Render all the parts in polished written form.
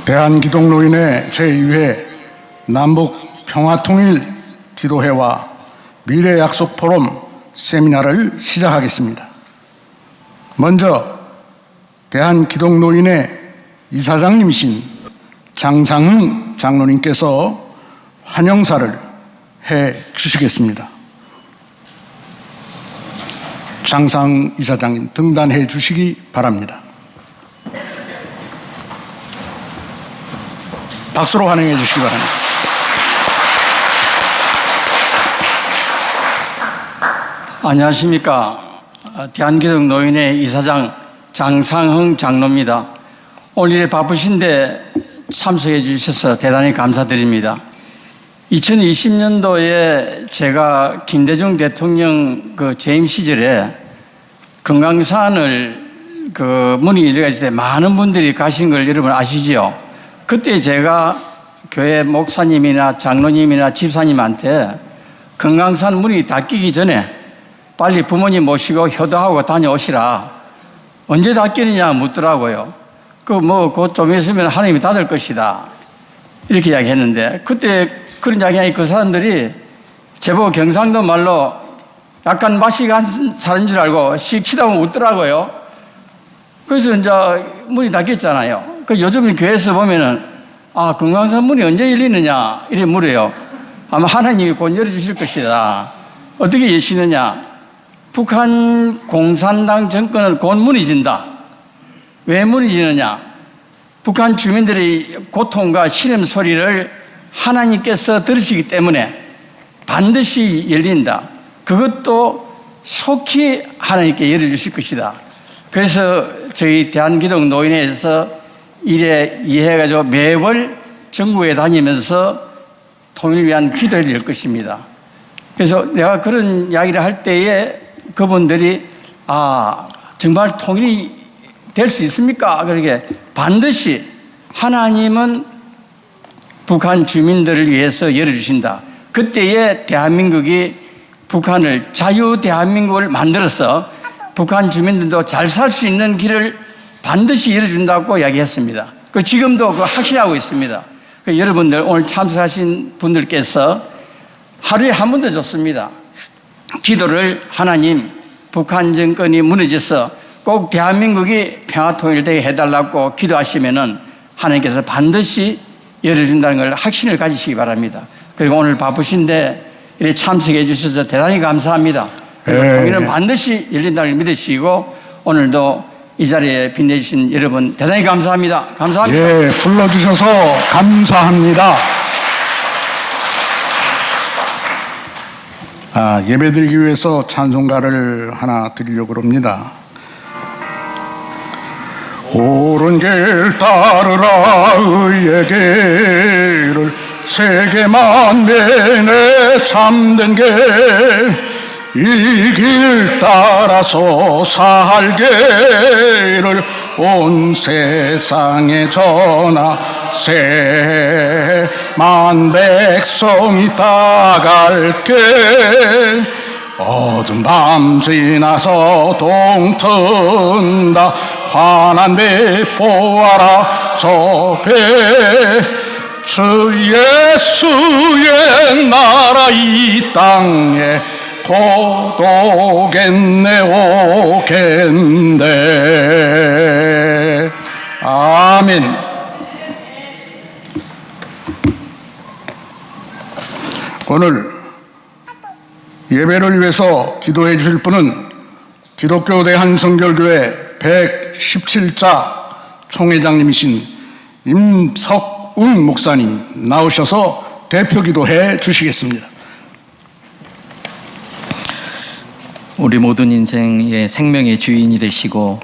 대한기독노인회 제2회 남북평화통일 기도회와 미래약속포럼 세미나를 시작하겠습니다. 먼저 대한기독노인회 이사장님이신 장상흥 장로님께서 환영사를 해 주시겠습니다. 장상흥 이사장님 등단해 주시기 바랍니다. 박수로 환영해 주시기 바랍니다. 안녕하십니까. 대한기독노인회 이사장 장상흥 장로입니다. 오늘 바쁘신데 참석해 주셔서 대단히 감사드립니다. 2020년도에 제가 김대중 대통령 재임 시절에 금강산을 문이 열려있을 때 많은 분들이 가신 걸 여러분 아시죠? 그때 제가 교회 목사님이나 장로님이나 집사님한테 금강산 문이 닫히기 전에 빨리 부모님 모시고 효도하고 다녀오시라. 언제 닫히느냐 묻더라고요. 곧 좀 있으면 하나님이 닫을 것이다. 이렇게 이야기했는데, 그때 그런 이야기하니 그 사람들이 제법 경상도 말로 약간 맛이 간 사람인 줄 알고 씩 치다보면 웃더라고요. 그래서 이제 문이 닫혔잖아요. 요즘 교회에서 보면은, 금강산 문이 언제 열리느냐 이렇게 물어요. 아마 하나님이 곧 열어주실 것이다. 어떻게 여시느냐? 북한 공산당 정권은 곧 무너진다. 왜 무너지느냐? 북한 주민들의 고통과 신음 소리를 하나님께서 들으시기 때문에 반드시 열린다. 그것도 속히 하나님께 열어주실 것이다. 그래서 저희 대한기독노인회에서 이래 이해해가지고 매월 전국에 다니면서 통일을 위한 기도를 열 것입니다. 그래서 내가 그런 이야기를 할 때에 그분들이 정말 통일이 될 수 있습니까? 그렇게 반드시 하나님은 북한 주민들을 위해서 열어주신다. 그때에 대한민국이 북한을 자유 대한민국을 만들어서 북한 주민들도 잘 살 수 있는 길을 반드시 열어준다고 이야기했습니다. 지금도 확신하고 있습니다. 여러분들 오늘 참석하신 분들께서 하루에 한 번 더 좋습니다. 기도를 하나님, 북한 정권이 무너져서 꼭 대한민국이 평화통일되게 해달라고 기도하시면은 하나님께서 반드시 열어준다는 걸 확신을 가지시기 바랍니다. 그리고 오늘 바쁘신데 이렇게 참석해 주셔서 대단히 감사합니다. 통일은 반드시 열린다는 걸 믿으시고 오늘도 이 자리에 빛내주신 여러분 대단히 감사합니다. 감사합니다. 예, 불러주셔서 감사합니다. 예배드리기 위해서 찬송가를 하나 드리려고 합니다. 옳은 길 따르라 의의 길을 세계 만민의 참된 길 이 길 따라서 살기를 온 세상에 전하세. 만 백성이 따갈게 어두운 밤 지나서 동튼다. 환한 빛 보아라 저 배. 주 예수의 나라 이 땅에 곧 오겠네 오겠네. 아멘. 오늘 예배를 위해서 기도해 주실 분은 기독교 대한성결교회 117자 총회장님이신 임석웅 목사님 나오셔서 대표 기도해 주시겠습니다. 우리 모든 인생의 생명의 주인이 되시고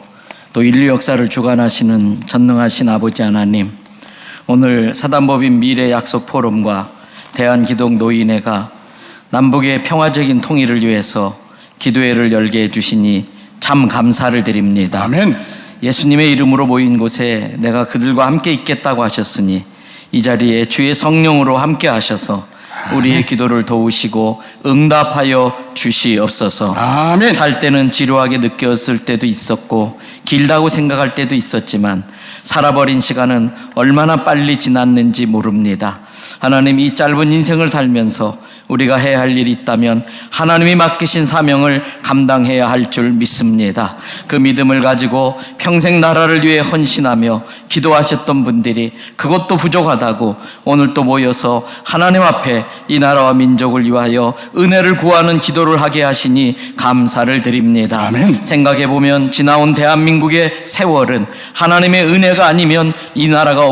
또 인류 역사를 주관하시는 전능하신 아버지 하나님, 오늘 사단법인 미래약속 포럼과 대한기독 노인회가 남북의 평화적인 통일을 위해서 기도회를 열게 해주시니 참 감사를 드립니다. 아멘. 예수님의 이름으로 모인 곳에 내가 그들과 함께 있겠다고 하셨으니 이 자리에 주의 성령으로 함께 하셔서 우리의 기도를 도우시고 응답하여 주시옵소서. 아멘. 살 때는 지루하게 느꼈을 때도 있었고 길다고 생각할 때도 있었지만 살아버린 시간은 얼마나 빨리 지났는지 모릅니다. 하나님, 이 짧은 인생을 살면서 우리가 해야 할 일이 있다면 하나님이 맡기신 사명을 감당해야 할 줄 믿습니다. 그 믿음을 가지고 평생 나라를 위해 헌신하며 기도하셨던 분들이 그것도 부족하다고 오늘 또 모여서 하나님 앞에 이 나라와 민족을 위하여 은혜를 구하는 기도를 하게 하시니 감사를 드립니다. 아멘. 생각해보면 지나온 대한민국의 세월은 하나님의 은혜가 아니면 이 나라가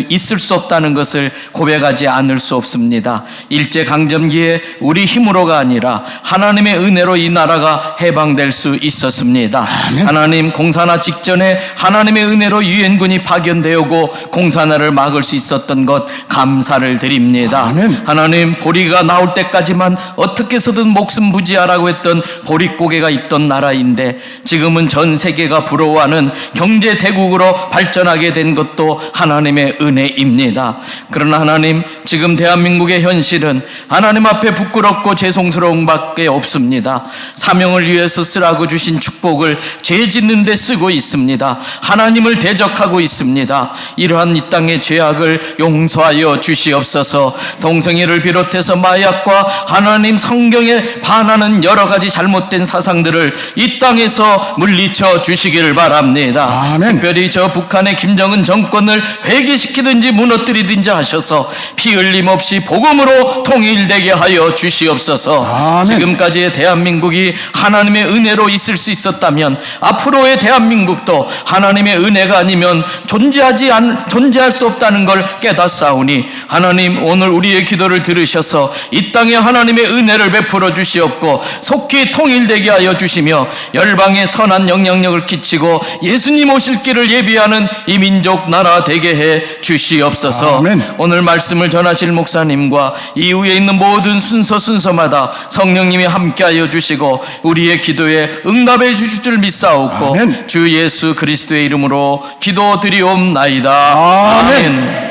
있을 수 없다는 것을 고백하지 않을 수 없습니다. 일제강점기에 우리 힘으로가 아니라 하나님의 은혜로 이 나라가 해방될 수 있었습니다. 아멘. 하나님, 공산화 직전에 하나님의 은혜로 유엔군이 파견되었고 공산화를 막을 수 있었던 것 감사를 드립니다. 아멘. 하나님, 보리가 나올 때까지만 어떻게 해서든 목숨 부지하라고 했던 보릿고개가 있던 나라인데 지금은 전 세계가 부러워하는 경제 대국으로 발전하게 된 것도 하나님의 은혜입니다. 그러나 하나님, 지금 대한민국의 현실은 하나님 앞에 부끄럽고 죄송스러운 밖에 없습니다. 사명을 위해서 쓰라고 주신 축복을 죄 짓는 데 쓰고 있습니다. 하나님을 대적하고 있습니다. 이러한 이 땅의 죄악을 용서하여 주시옵소서. 동성애를 비롯해서 마약과 하나님 성경에 반하는 여러 가지 잘못된 사상들을 이 땅에서 물리쳐 주시기를 바랍니다. 아멘. 특별히 저 북한의 김정은 정권을 회개시키든지 무너뜨리든지 하셔서 피 흘림 없이 복음으로 통일되게 하여 주시옵소서. 아멘. 지금까지의 대한민국이 하나님의 은혜로 있을 수 있었다면 앞으로의 대한민국도 하나님의 은혜가 아니면 존재할 수 없다는 걸 깨닫사오니 하나님, 오늘 우리의 기도를 들으셔서 이 땅에 하나님의 은혜를 베풀어 주시옵고 속히 통일되게 하여 주시며 열방에 선한 영향력을 끼치고 예수님 오실 길을 예비하는 이 민족 나라 되게 해 주시옵소서. 아멘. 오늘 말씀을 전하실 목사님과 이후에 있는 모든 순서마다 성령님이 함께하여 주시고 우리의 기도에 응답해 주실 줄 믿사옵고 아멘. 주 예수 그리스도의 이름으로 기도드리옵나이다. 아멘.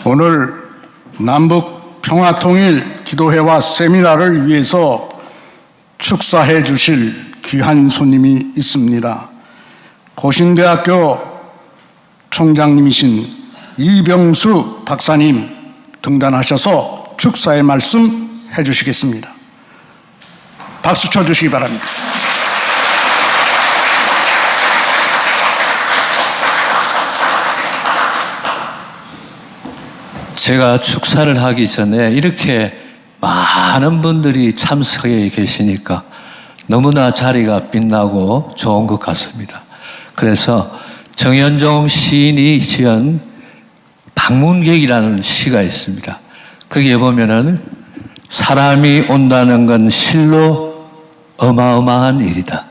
오늘 남북 평화통일 기도회와 세미나를 위해서 축사해 주실 귀한 손님이 있습니다. 고신대학교 총장님이신 이병수 박사님 등단하셔서 축사의 말씀 해주시겠습니다. 박수 쳐주시기 바랍니다. 제가 축사를 하기 전에 이렇게 많은 분들이 참석해 계시니까 너무나 자리가 빛나고 좋은 것 같습니다. 그래서 정현종 시인이 지은 방문객이라는 시가 있습니다. 거기에 보면은 사람이 온다는 건 실로 어마어마한 일이다.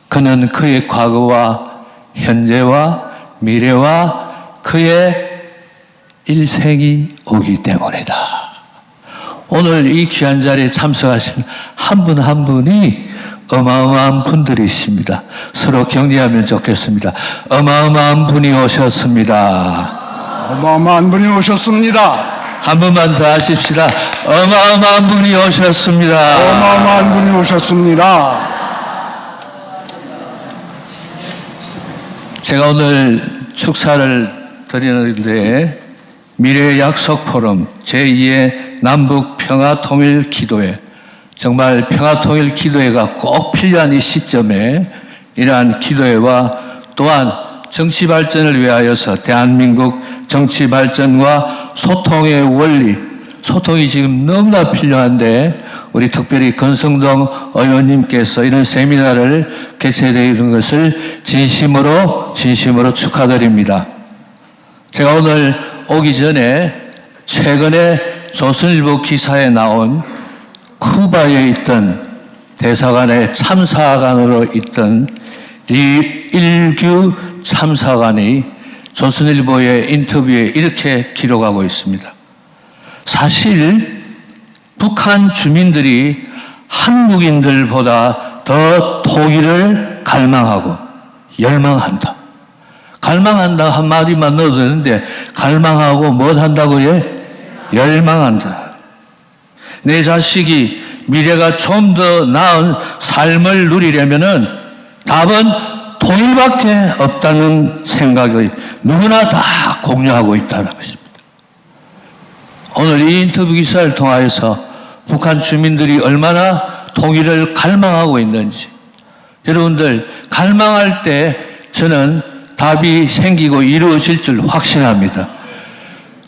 그는 그의 과거와 현재와 미래와 그의 일생이 오기 때문이다. 오늘 이 귀한 자리에 참석하신 한 분 한 분이 어마어마한 분들이십니다. 서로 격려하면 좋겠습니다. 어마어마한 분이 오셨습니다. 어마어마한 분이 오셨습니다. 한 번만 더 하십시다. 어마어마한 분이 오셨습니다. 어마어마한 분이 오셨습니다. 제가 오늘 축사를 드리는데 미래의 약속 포럼 제2의 남북 평화 통일 기도회, 정말 평화 통일 기도회가 꼭 필요한 이 시점에 이러한 기도회와 또한 정치 발전을 위하여서 대한민국 정치 발전과 소통의 원리, 소통이 지금 너무나 필요한데 우리 특별히 권성동 의원님께서 이런 세미나를 개최되어 있는 것을 진심으로 축하드립니다. 제가 오늘 오기 전에 최근에 조선일보 기사에 나온 쿠바에 있던 대사관의 참사관으로 있던 리일규 참사관이 조선일보의 인터뷰에 이렇게 기록하고 있습니다. 사실 북한 주민들이 한국인들보다 더 통일을 갈망하고 열망한다. 갈망한다 한마디만 넣어도 되는데 갈망하고 뭘 한다고요? 열망한다. 내 자식이 미래가 좀 더 나은 삶을 누리려면은 답은 통일밖에 없다는 생각을 누구나 다 공유하고 있다는 것입니다. 오늘 이 인터뷰 기사를 통하여서 북한 주민들이 얼마나 통일을 갈망하고 있는지 여러분들 갈망할 때 저는 답이 생기고 이루어질 줄 확신합니다.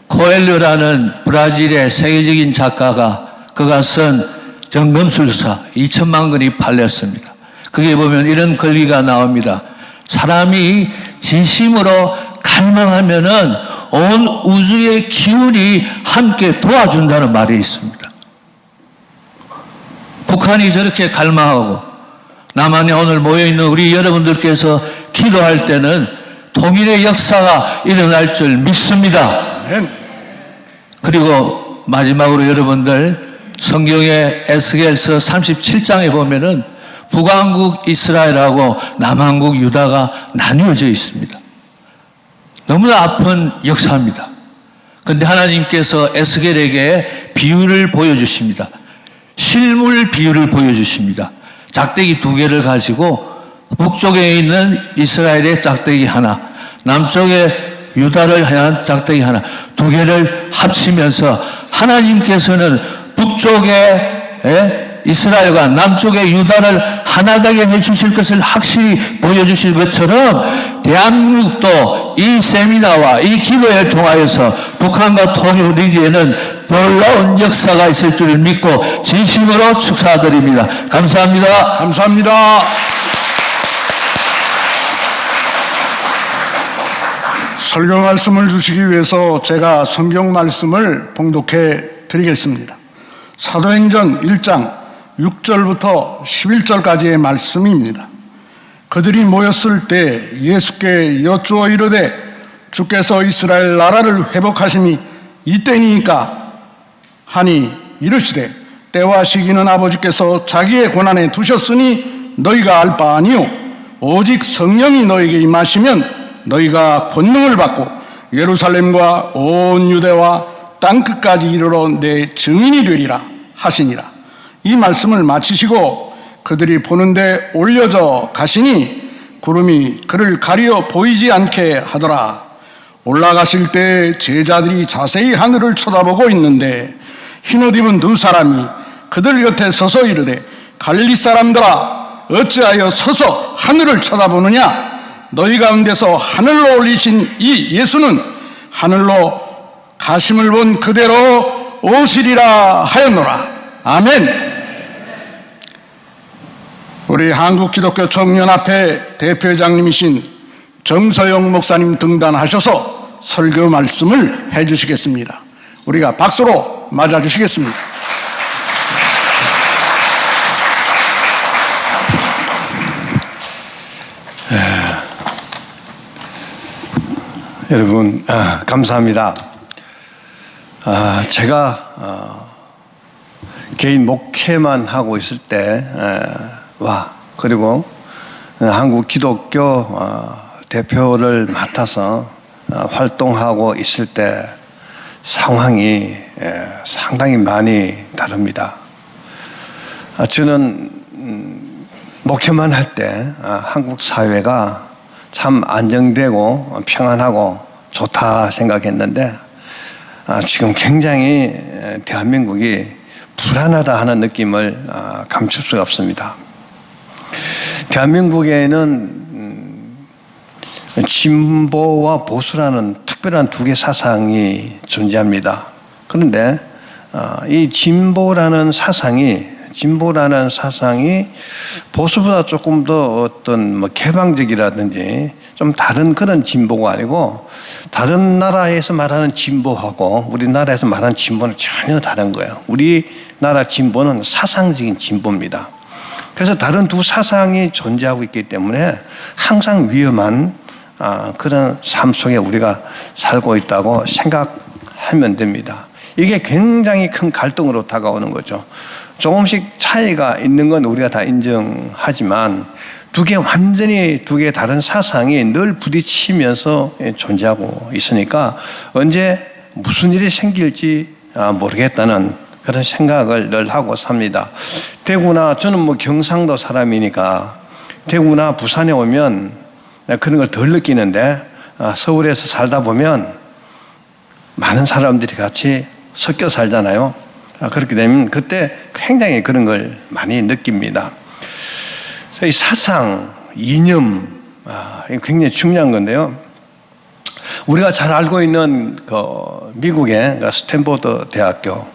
코엘료라는 브라질의 세계적인 작가가 그가 쓴 정금술사 2천만 권이 팔렸습니다. 거기에 보면 이런 글귀가 나옵니다. 사람이 진심으로 갈망하면은 온 우주의 기운이 함께 도와준다는 말이 있습니다. 북한이 저렇게 갈망하고 남한에 오늘 모여있는 우리 여러분들께서 기도할 때는 통일의 역사가 일어날 줄 믿습니다. 그리고 마지막으로 여러분들 성경의 에스겔서 37장에 보면은 북왕국 이스라엘하고 남왕국 유다가 나뉘어져 있습니다. 너무나 아픈 역사입니다. 그런데 하나님께서 에스겔에게 비유를 보여주십니다. 실물 비유를 보여주십니다. 짝대기 2개를 가지고 북쪽에 있는 이스라엘의 짝대기 하나, 남쪽에 유다를 향한 짝대기 하나, 2개를 합치면서 하나님께서는 북쪽에 이스라엘과 남쪽의 유다를 하나 되게 해주실 것을 확실히 보여주실 것처럼 대한민국도 이 세미나와 이 기도를 통하여서 북한과 통일을 이루는 놀라운 역사가 있을 줄 믿고 진심으로 축사드립니다. 감사합니다. 감사합니다. 설교 말씀을 주시기 위해서 제가 성경 말씀을 봉독해 드리겠습니다. 사도행전 1장 6절부터 11절까지의 말씀입니다. 그들이 모였을 때 예수께 여쭈어 이르되 주께서 이스라엘 나라를 회복하심이 이때니까 하니 이르시되 때와 시기는 아버지께서 자기의 권한에 두셨으니 너희가 알 바 아니요 오직 성령이 너희에게 임하시면 너희가 권능을 받고 예루살렘과 온 유대와 땅끝까지 이르러 내 증인이 되리라 하시니라. 이 말씀을 마치시고 그들이 보는데 올려져 가시니 구름이 그를 가리어 보이지 않게 하더라. 올라가실 때 제자들이 자세히 하늘을 쳐다보고 있는데 흰옷 입은 2사람이 그들 곁에 서서 이르되 갈릴리 사람들아 어찌하여 서서 하늘을 쳐다보느냐? 너희 가운데서 하늘로 올리신 이 예수는 하늘로 가심을 본 그대로 오시리라 하였노라. 아멘. 우리 한국기독교청년합회 대표회장님이신 정서영 목사님 등단하셔서 설교 말씀을 해주시겠습니다. 우리가 박수로 맞아주시겠습니다. 여러분 감사합니다. 제가 개인 목회만 하고 있을 때와 그리고 한국 기독교 대표를 맡아서 활동하고 있을 때 상황이 상당히 많이 다릅니다. 저는 목회만 할 때 한국 사회가 참 안정되고 평안하고 좋다 생각했는데 지금 굉장히 대한민국이 불안하다 하는 느낌을 감출 수가 없습니다. 대한민국에는 진보와 보수라는 특별한 2개 사상이 존재합니다. 그런데 이 진보라는 사상이 보수보다 조금 더 어떤 개방적이라든지 좀 다른 그런 진보가 아니고 다른 나라에서 말하는 진보하고 우리나라에서 말하는 진보는 전혀 다른 거예요. 우리나라 진보는 사상적인 진보입니다. 그래서 다른 2 사상이 존재하고 있기 때문에 항상 위험한 그런 삶 속에 우리가 살고 있다고 생각하면 됩니다. 이게 굉장히 큰 갈등으로 다가오는 거죠. 조금씩 차이가 있는 건 우리가 다 인정하지만 완전히 두 개 다른 사상이 늘 부딪히면서 존재하고 있으니까 언제 무슨 일이 생길지 모르겠다는 그런 생각을 늘 하고 삽니다. 저는 뭐 경상도 사람이니까 대구나 부산에 오면 그런 걸 덜 느끼는데 서울에서 살다 보면 많은 사람들이 같이 섞여 살잖아요. 그렇게 되면 그때 굉장히 그런 걸 많이 느낍니다. 이 사상, 이념, 굉장히 중요한 건데요. 우리가 잘 알고 있는 미국의 스탠포드 대학교,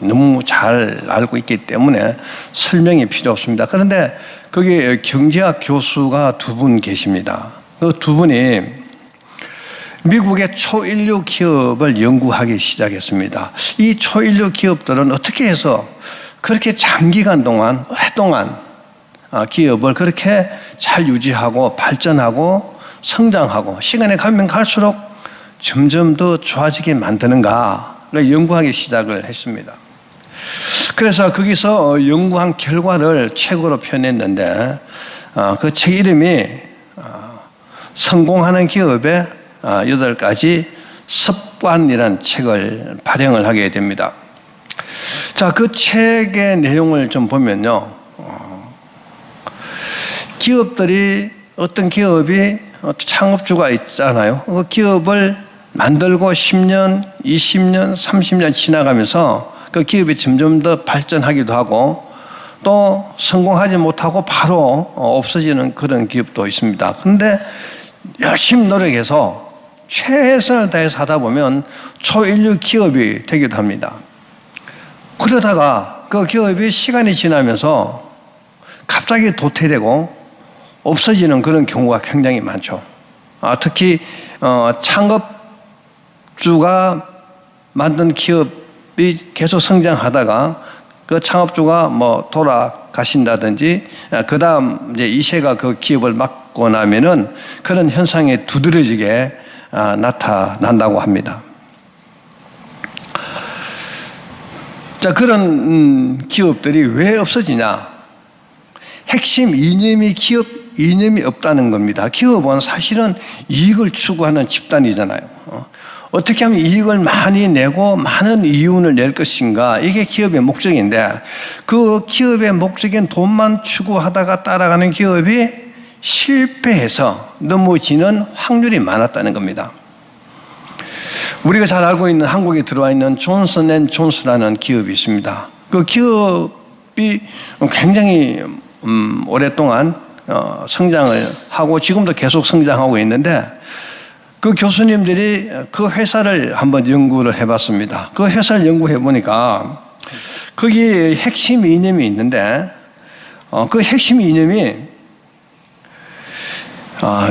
너무 잘 알고 있기 때문에 설명이 필요 없습니다. 그런데 거기 경제학 교수가 2분 계십니다. 그 2분이 미국의 초인류 기업을 연구하기 시작했습니다. 이 초인류 기업들은 어떻게 해서 그렇게 장기간 동안, 오랫동안 기업을 그렇게 잘 유지하고 발전하고 성장하고 시간이 가면 갈수록 점점 더 좋아지게 만드는가를 연구하기 시작을 했습니다. 그래서 거기서 연구한 결과를 책으로 펴냈는데 그 책 이름이 성공하는 기업의 8가지 습관이라는 책을 발행을 하게 됩니다. 자, 그 책의 내용을 좀 보면요. 어떤 기업이 창업주가 있잖아요. 그 기업을 만들고 10년, 20년, 30년 지나가면서 그 기업이 점점 더 발전하기도 하고 또 성공하지 못하고 바로 없어지는 그런 기업도 있습니다. 그런데 열심히 노력해서 최선을 다해서 하다 보면 초인류 기업이 되기도 합니다. 그러다가 그 기업이 시간이 지나면서 갑자기 도태되고 없어지는 그런 경우가 굉장히 많죠. 특히 창업주가 만든 기업이 계속 성장하다가 그 창업주가 돌아가신다든지 그 다음 이제 이세가 그 기업을 맡고 나면은 그런 현상이 두드러지게 나타난다고 합니다. 자, 그런 기업들이 왜 없어지냐? 핵심 이념이 없다는 겁니다. 기업은 사실은 이익을 추구하는 집단이잖아요. 어떻게 하면 이익을 많이 내고 많은 이윤을 낼 것인가, 이게 기업의 목적인데 그 기업의 목적인 돈만 추구하다가 따라가는 기업이 실패해서 넘어지는 확률이 많았다는 겁니다. 우리가 잘 알고 있는 한국에 들어와 있는 존슨앤존슨이라는 기업이 있습니다. 그 기업이 굉장히 오랫동안 성장을 하고 지금도 계속 성장하고 있는데 그 교수님들이 그 회사를 한번 연구를 해봤습니다. 그 회사를 연구해 보니까 거기 핵심 이념이 있는데 그 핵심 이념이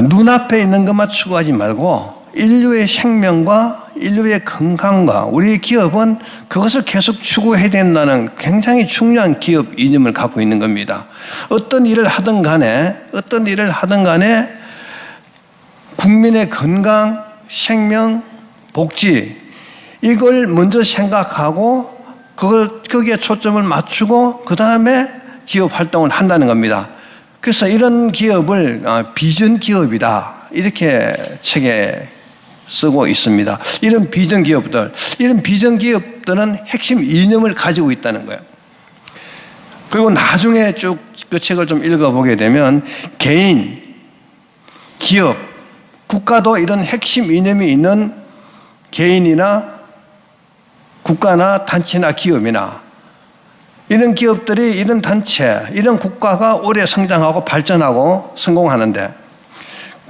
눈앞에 있는 것만 추구하지 말고 인류의 생명과 인류의 건강과 우리 기업은 그것을 계속 추구해야 된다는 굉장히 중요한 기업 이념을 갖고 있는 겁니다. 어떤 일을 하든 간에 국민의 건강, 생명, 복지 이걸 먼저 생각하고 거기에 초점을 맞추고 그 다음에 기업 활동을 한다는 겁니다. 그래서 이런 기업을 비전 기업이다 이렇게 책에 쓰고 있습니다. 이런 비전 기업들은 핵심 이념을 가지고 있다는 거예요. 그리고 나중에 쭉 그 책을 좀 읽어보게 되면 개인, 기업, 국가도 이런 핵심 이념이 있는 개인이나 국가나 단체나 기업이나 이런 기업들이 이런 단체, 이런 국가가 오래 성장하고 발전하고 성공하는데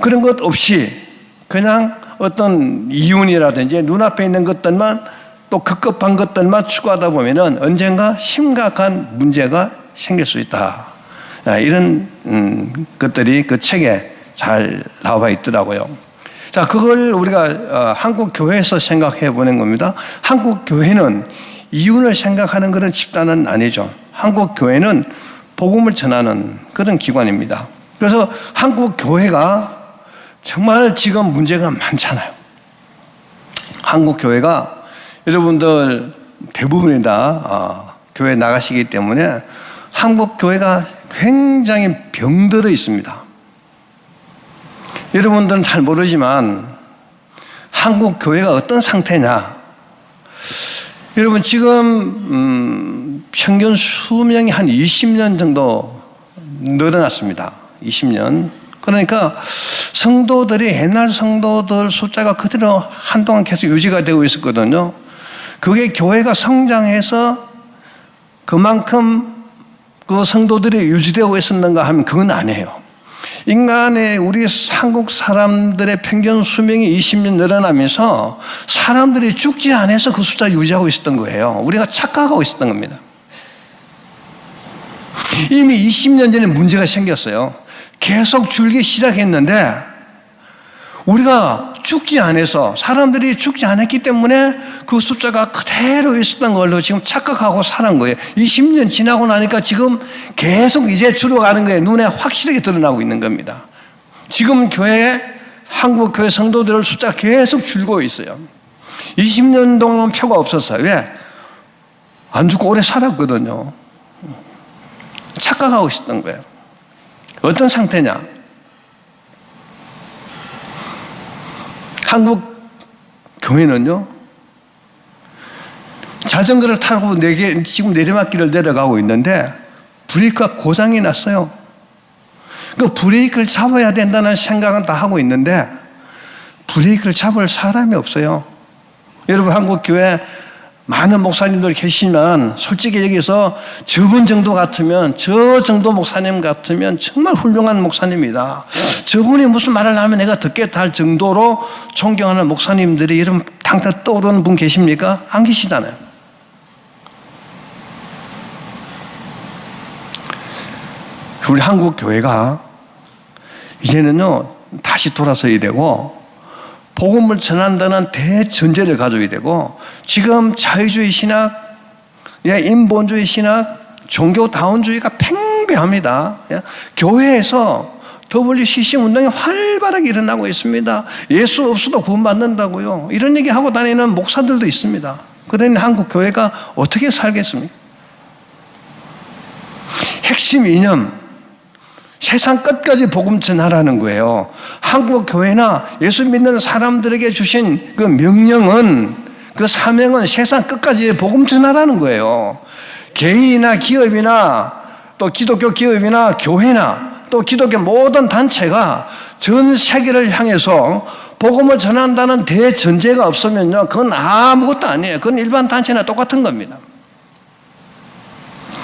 그런 것 없이 그냥 어떤 이윤이라든지 눈앞에 있는 것들만 또 급급한 것들만 추구하다 보면은 언젠가 심각한 문제가 생길 수 있다. 이런 것들이 그 책에 잘 나와 있더라고요. 자, 그걸 우리가 한국 교회에서 생각해 보는 겁니다. 한국 교회는 이윤을 생각하는 그런 집단은 아니죠. 한국 교회는 복음을 전하는 그런 기관입니다. 그래서 한국 교회가 정말 지금 문제가 많잖아요. 한국 교회가 여러분들 대부분이 다 교회 나가시기 때문에 한국 교회가 굉장히 병들어 있습니다. 여러분들은 잘 모르지만 한국 교회가 어떤 상태냐? 여러분 지금 평균 수명이 한 20년 정도 늘어났습니다. 20년. 그러니까 성도들이 옛날 성도들 숫자가 그대로 한동안 계속 유지가 되고 있었거든요. 그게 교회가 성장해서 그만큼 그 성도들이 유지되고 있었는가 하면 그건 아니에요. 인간의 우리 한국 사람들의 평균 수명이 20년 늘어나면서 사람들이 죽지 않아서 그 숫자 유지하고 있었던 거예요. 우리가 착각하고 있었던 겁니다. 이미 20년 전에 문제가 생겼어요. 계속 줄기 시작했는데 우리가 죽지 않아서 사람들이 죽지 않았기 때문에 그 숫자가 그대로 있었던 걸로 지금 착각하고 사는 거예요. 20년 지나고 나니까 지금 계속 이제 줄어가는 거예요. 눈에 확실하게 드러나고 있는 겁니다. 지금 교회에 한국 교회 성도들 숫자가 계속 줄고 있어요. 20년 동안 표가 없었어요. 왜? 안 죽고 오래 살았거든요. 착각하고 있었던 거예요. 어떤 상태냐? 한국 교회는요, 자전거를 타고 지금 내리막길을 내려가고 있는데 브레이크가 고장이 났어요. 그 브레이크를 잡아야 된다는 생각은 다 하고 있는데 브레이크를 잡을 사람이 없어요. 여러분 한국 교회 많은 목사님들 계시지만 솔직히 여기서 저분 정도 같으면 저 정도 목사님 같으면 정말 훌륭한 목사님이다. 저분이 무슨 말을 하면 내가 듣겠다 할 정도로 존경하는 목사님들이 여러분 당장 떠오르는 분 계십니까? 안 계시잖아요. 우리 한국 교회가 이제는요 다시 돌아서야 되고 복음을 전한다는 대전제를 가져야 되고 지금 자유주의 신학, 인본주의 신학, 종교다운주의가 팽배합니다. 교회에서 WCC 운동이 활발하게 일어나고 있습니다. 예수 없어도 구원받는다고요. 이런 얘기하고 다니는 목사들도 있습니다. 그러니 한국 교회가 어떻게 살겠습니까? 핵심 이념 세상 끝까지 복음 전하라는 거예요. 한국 교회나 예수 믿는 사람들에게 주신 그 명령은 그 사명은 세상 끝까지 복음 전하라는 거예요. 개인이나 기업이나 또 기독교 기업이나 교회나 또 기독교 모든 단체가 전 세계를 향해서 복음을 전한다는 대전제가 없으면요, 그건 아무것도 아니에요. 그건 일반 단체나 똑같은 겁니다.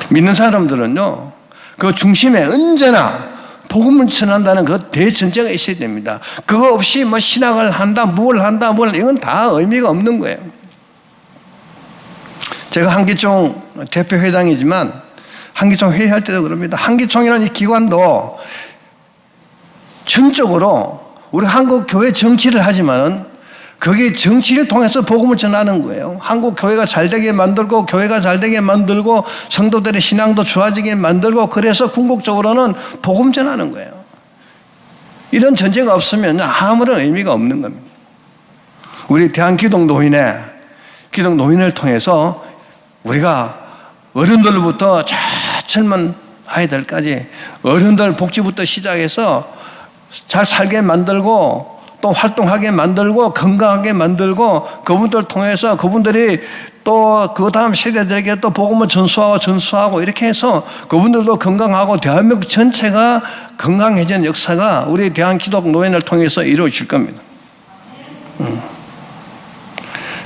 믿는 사람들은요, 그 중심에 언제나 복음을 전한다는 그 대전제가 있어야 됩니다. 그거 없이 뭐 신학을 한다, 뭘 한다, 이건 다 의미가 없는 거예요. 제가 한기총 대표회장이지만 한기총 회의할 때도 그럽니다. 한기총이라는 이 기관도 전적으로 우리 한국 교회 정치를 하지만은 그게 정치를 통해서 복음을 전하는 거예요. 한국 교회가 잘되게 만들고 교회가 잘되게 만들고 성도들의 신앙도 좋아지게 만들고 그래서 궁극적으로는 복음 전하는 거예요. 이런 전제가 없으면 아무런 의미가 없는 겁니다. 우리 대한기독노인의 기독노인을 통해서 우리가 어른들부터 저 젊은 아이들까지 어른들 복지부터 시작해서 잘 살게 만들고 또 활동하게 만들고 건강하게 만들고 그분들 통해서 그분들이 또 그 다음 세대들에게 또 복음을 전수하고 이렇게 해서 그분들도 건강하고 대한민국 전체가 건강해지는 역사가 우리 대한기독노인을 통해서 이루어질 겁니다.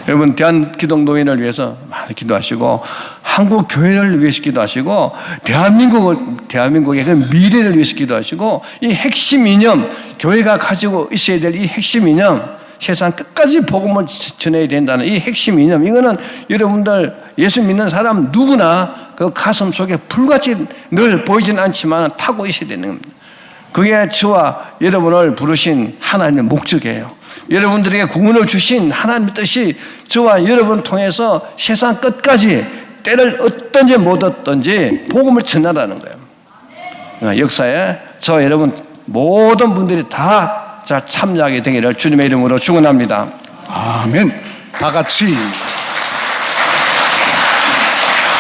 여러분 대한기독노인을 위해서 많이 기도하시고 한국 교회를 위해서 기도하시고 대한민국의 그 미래를 위해서 기도하시고 이 핵심 이념 교회가 가지고 있어야 될 이 핵심 이념 세상 끝까지 복음을 전해야 된다는 이 핵심 이념 이거는 여러분들 예수 믿는 사람 누구나 그 가슴 속에 불같이 늘 보이지는 않지만 타고 있어야 되는 겁니다. 그게 저와 여러분을 부르신 하나님의 목적이에요. 여러분들에게 구원을 주신 하나님의 뜻이 저와 여러분을 통해서 세상 끝까지 때를 얻든지 못 얻든지 복음을 전하라는 거예요. 역사에 저 여러분 모든 분들이 다 자 참여하게 되기를 주님의 이름으로 축원합니다. 아멘. 다 같이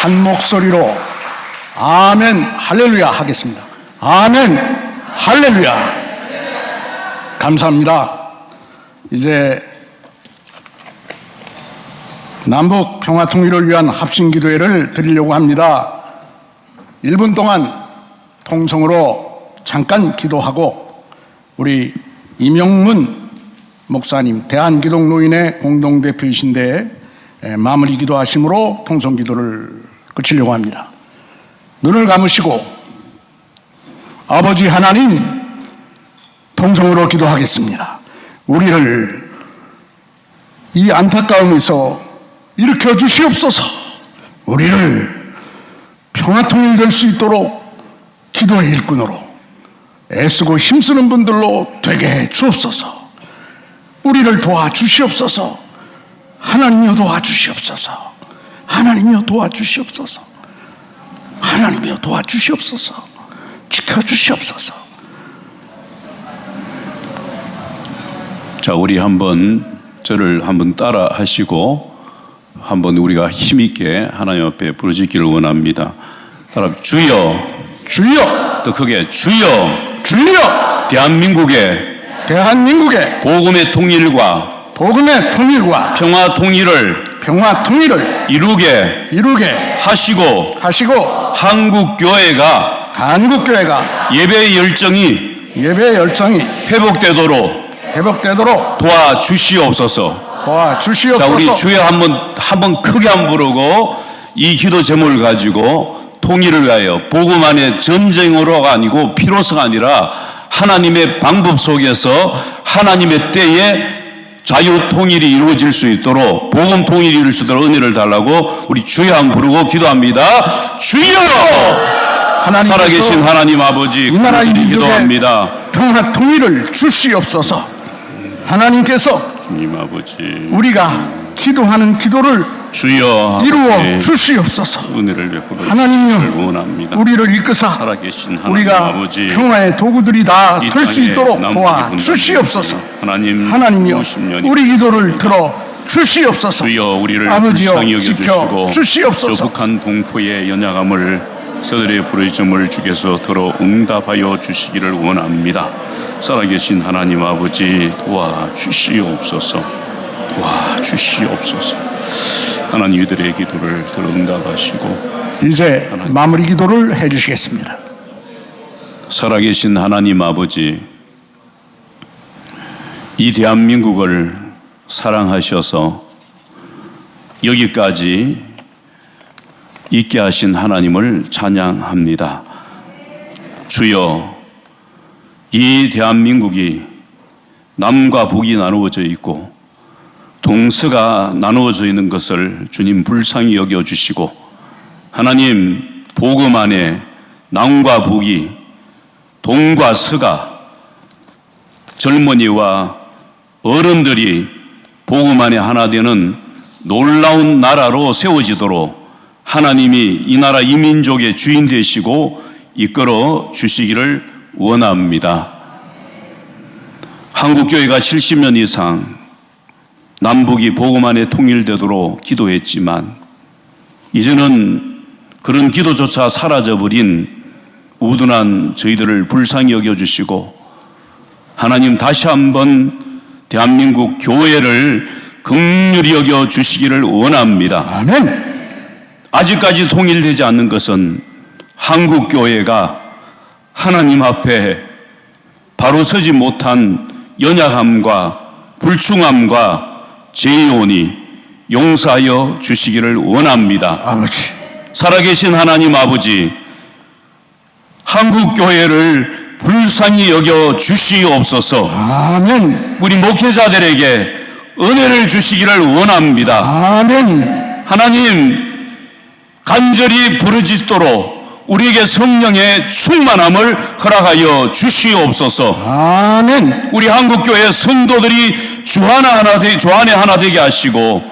한 목소리로 아멘 할렐루야 하겠습니다. 아멘 할렐루야. 감사합니다. 이제 남북 평화 통일을 위한 합심 기도회를 드리려고 합니다. 1분 동안 통성으로 잠깐 기도하고 우리 이명문 목사님 대한기독노인의 공동대표이신데 마무리 기도하심으로 통성 기도를 끝이려고 합니다. 눈을 감으시고 아버지 하나님 통성으로 기도하겠습니다. 우리를 이 안타까움에서 일으켜 주시옵소서. 우리를 평화통일될 수 있도록 기도의 일꾼으로 애쓰고 힘쓰는 분들로 되게 해 주옵소서. 우리를 도와주시옵소서. 하나님이여 도와주시옵소서. 하나님이여 도와주시옵소서. 하나님이여 도와주시옵소서. 지켜주시옵소서. 자, 우리 저를 한번 따라 하시고 한번 우리가 힘있게 하나님 앞에 부르짖기를 원합니다. 따라 주여, 주여, 더 크게 주여, 주여, 대한민국의 복음의 통일과 평화 통일을 이루게 하시고 한국 교회가 예배의 열정이 회복되도록 도와주시옵소서. 자, 우리 주여 한번 크게 한번 부르고 이 기도 제목을 가지고 통일을 위하여 복음 안에 전쟁으로가 아니고 피로서가 아니라 하나님의 방법 속에서 하나님의 때에 자유 통일이 이루어질 수 있도록 복음 통일이 이룰 수 있도록 은혜를 달라고 우리 주여 한번 부르고 기도합니다. 주여! 살아계신 하나님 아버지, 이 나라 기도합니다. 평화 통일을 주시옵소서. 하나님께서 주님 아버지, 우리가 기도하는 기도를 주여 이루어 아버지, 주시옵소서. 은혜를 베풀어 주시기를 하나님이여 원합니다. 우리를 이끌사 살아계신 하나님 우리가 아버지, 평화의 도구들이 다 이 될 수 땅에 있도록 남북이 도와주시옵소서. 하나님이여 우리 기도를 들어 주시옵소서. 주여 우리를 아버지여 불쌍히 지켜 여겨주시고 주시옵소서. 저 북한 동포의 연약함을 저들의 부르짖음을 주께서 들어 응답하여 주시기를 원합니다. 살아계신 하나님 아버지 도와주시옵소서. 하나님 이들의 기도를 들어 응답하시고 이제 마무리 기도를 해주시겠습니다. 살아계신 하나님 아버지, 이 대한민국을 사랑하셔서 여기까지 있게 하신 하나님을 찬양합니다. 주여, 이 대한민국이 남과 북이 나누어져 있고 동서가 나누어져 있는 것을 주님 불쌍히 여겨주시고 하나님 복음 안에 남과 북이 동과 서가 젊은이와 어른들이 복음 안에 하나 되는 놀라운 나라로 세워지도록 하나님이 이 나라 이 민족의 주인 되시고 이끌어 주시기를 원합니다. 한국교회가 70년 이상 남북이 복음 안에 통일되도록 기도했지만 이제는 그런 기도조차 사라져버린 우둔한 저희들을 불쌍히 여겨주시고 하나님 다시 한번 대한민국 교회를 긍휼히 여겨주시기를 원합니다. 아멘. 아직까지 통일되지 않는 것은 한국교회가 하나님 앞에 바로 서지 못한 연약함과 불충함과 죄의오니 용서하여 주시기를 원합니다. 아버지, 살아계신 하나님 아버지, 한국교회를 불쌍히 여겨 주시옵소서. 아멘. 우리 목회자들에게 은혜를 주시기를 원합니다. 아멘. 하나님, 간절히 부르짖도록 우리에게 성령의 충만함을 허락하여 주시옵소서. 아멘. 우리 한국교회 성도들이 주 안에 하나 되게 하시고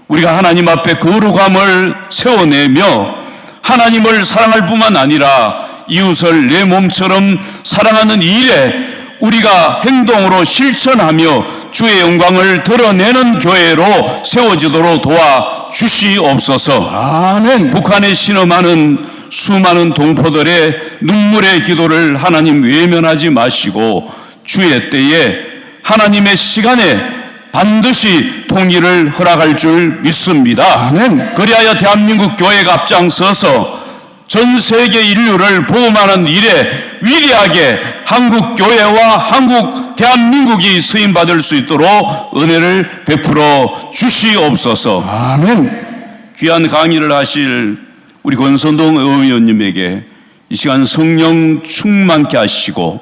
우리가 하나님 앞에 거룩함을 세워내며 하나님을 사랑할 뿐만 아니라 이웃을 내 몸처럼 사랑하는 일에 우리가 행동으로 실천하며 주의 영광을 드러내는 교회로 세워지도록 도와주시옵소서. 아멘. 북한에 신음하는 수많은 동포들의 눈물의 기도를 하나님 외면하지 마시고 주의 때에 하나님의 시간에 반드시 통일을 허락할 줄 믿습니다. 아멘. 그리하여 대한민국 교회가 앞장서서 전 세계 인류를 보호하는 일에 위대하게 한국 교회와 한국 대한민국이 쓰임 받을 수 있도록 은혜를 베풀어 주시옵소서. 아멘. 귀한 강의를 하실 우리 권선동 의원님에게 이 시간 성령 충만케 하시고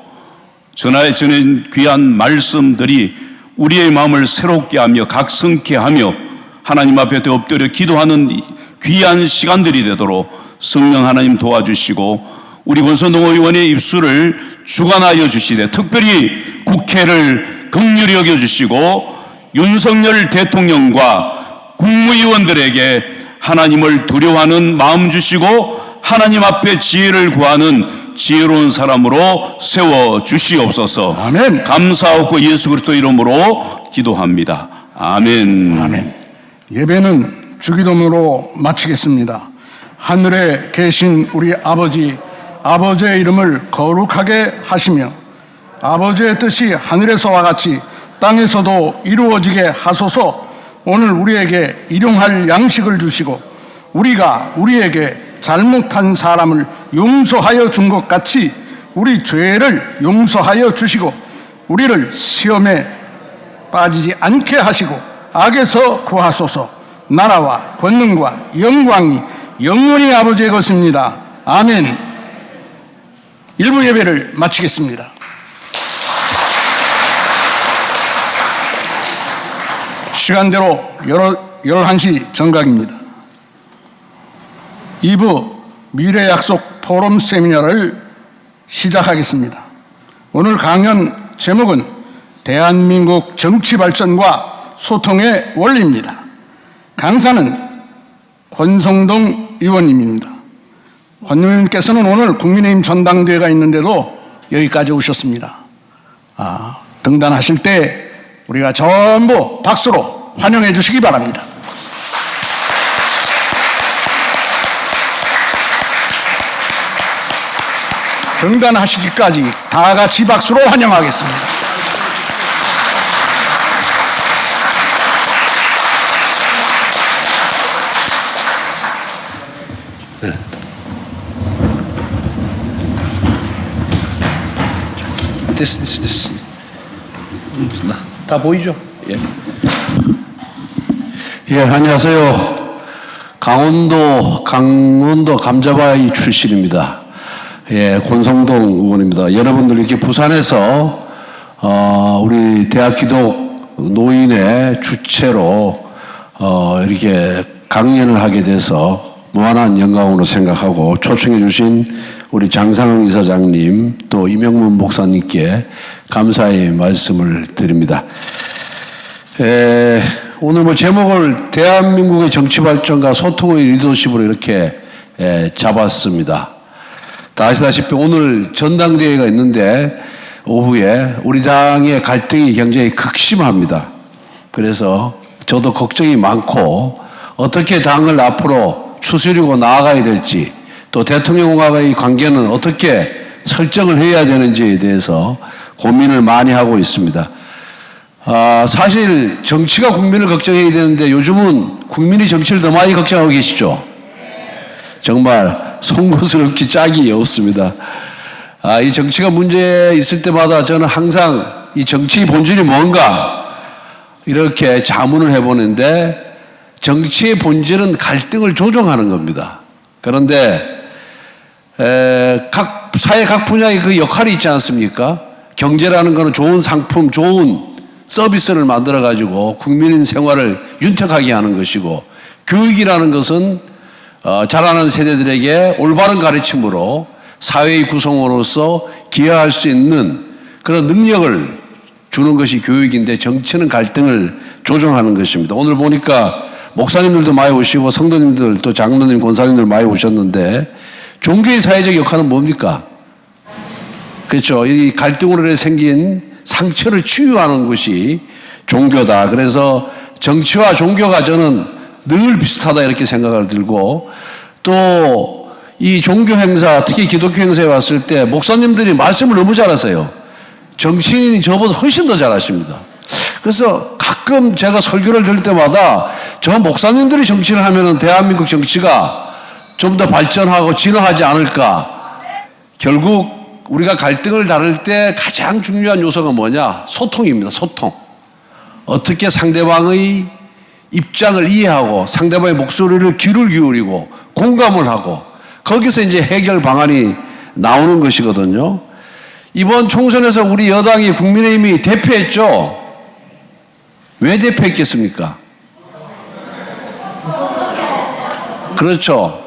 전하는 귀한 말씀들이 우리의 마음을 새롭게 하며 각성케 하며 하나님 앞에 엎드려 기도하는 귀한 시간들이 되도록 성령 하나님 도와주시고 우리 권선동 의원의 입술을 주관하여 주시되 특별히 국회를 긍휼히 여겨주시고 윤석열 대통령과 국무위원들에게 하나님을 두려워하는 마음 주시고 하나님 앞에 지혜를 구하는 지혜로운 사람으로 세워주시옵소서. 아멘. 감사하고 예수 그리스도 이름으로 기도합니다. 아멘. 아멘. 예배는 주기도문으로 마치겠습니다. 하늘에 계신 우리 아버지, 아버지의 이름을 거룩하게 하시며 아버지의 뜻이 하늘에서와 같이 땅에서도 이루어지게 하소서. 오늘 우리에게 일용할 양식을 주시고 우리가 우리에게 잘못한 사람을 용서하여 준 것 같이 우리 죄를 용서하여 주시고 우리를 시험에 빠지지 않게 하시고 악에서 구하소서. 나라와 권능과 영광이 영원히 아버지의 것입니다. 아멘. 일부 예배를 마치겠습니다. 시간대로 11시 정각입니다. 2부 미래약속 포럼 세미나를 시작하겠습니다. 오늘 강연 제목은 대한민국 정치 발전과 소통의 원리입니다. 강사는 권성동 의원님입니다. 권 의원님께서는 오늘 국민의힘 전당대회가 있는데도 여기까지 오셨습니다. 등단하실 때 우리가 전부 박수로 환영해 주시기 바랍니다. 등단하시기까지 다 같이 박수로 환영하겠습니다. 됐어. 다 보이죠? 예. 예, 안녕하세요. 강원도 감자바위 출신입니다. 예, 권성동 의원입니다. 여러분들 이렇게 부산에서 우리 대학기독 노인의 주체로 이렇게 강연을 하게 돼서 무한한 영광으로 생각하고 초청해 주신 우리 장상흥 이사장님 또 이명문 목사님께 감사의 말씀을 드립니다. 오늘 제목을 대한민국의 정치 발전과 소통의 리더십으로 이렇게 잡았습니다. 다 아시다시피 오늘 전당대회가 있는데 오후에 우리 당의 갈등이 굉장히 극심합니다. 그래서 저도 걱정이 많고 어떻게 당을 앞으로 추스리고 나아가야 될지 또 대통령과의 관계는 어떻게 설정을 해야 되는지에 대해서 고민을 많이 하고 있습니다. 사실 정치가 국민을 걱정해야 되는데 요즘은 국민이 정치를 더 많이 걱정하고 계시죠? 정말 송구스럽게 짝이 없습니다. 이 정치가 문제 있을 때마다 저는 항상 이 정치의 본질이 뭔가 이렇게 자문을 해보는데 정치의 본질은 갈등을 조정하는 겁니다. 그런데 사회 각 분야의 그 역할이 있지 않습니까? 경제라는 것은 좋은 상품, 좋은 서비스를 만들어가지고 국민 생활을 윤택하게 하는 것이고 교육이라는 것은 자라는 세대들에게 올바른 가르침으로 사회의 구성원으로서 기여할 수 있는 그런 능력을 주는 것이 교육인데 정치는 갈등을 조정하는 것입니다. 오늘 보니까 목사님들도 많이 오시고 성도님들 또 장로님, 권사님들 많이 오셨는데 종교의 사회적 역할은 뭡니까? 그렇죠. 이 갈등으로 인해 생긴 상처를 치유하는 것이 종교다. 그래서 정치와 종교가 저는 늘 비슷하다 이렇게 생각을 들고, 또 이 종교 행사, 특히 기독교 행사에 왔을 때 목사님들이 말씀을 너무 잘하세요. 정치인이 저보다 훨씬 더 잘하십니다. 그래서 가끔 제가 설교를 들을 때마다 저 목사님들이 정치를 하면은 대한민국 정치가 좀 더 발전하고 진화하지 않을까. 결국 우리가 갈등을 다룰 때 가장 중요한 요소가 뭐냐? 소통입니다. 소통. 어떻게 상대방의 입장을 이해하고 상대방의 목소리를 귀를 기울이고 공감을 하고 거기서 이제 해결 방안이 나오는 것이거든요. 이번 총선에서 우리 여당이 국민의힘이 대패했죠. 왜 대패했겠습니까? 그렇죠.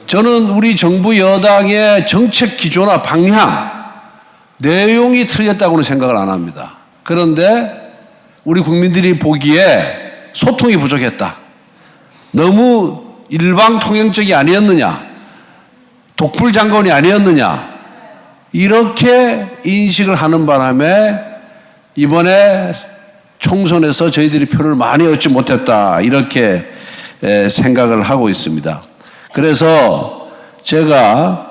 저는 우리 정부 여당의 정책 기조나 방향, 내용이 틀렸다고는 생각을 안 합니다. 그런데 우리 국민들이 보기에 소통이 부족했다. 너무 일방통행적이 아니었느냐, 독불장군이 아니었느냐, 이렇게 인식을 하는 바람에 이번에 총선에서 저희들이 표를 많이 얻지 못했다, 이렇게 생각을 하고 있습니다. 그래서 제가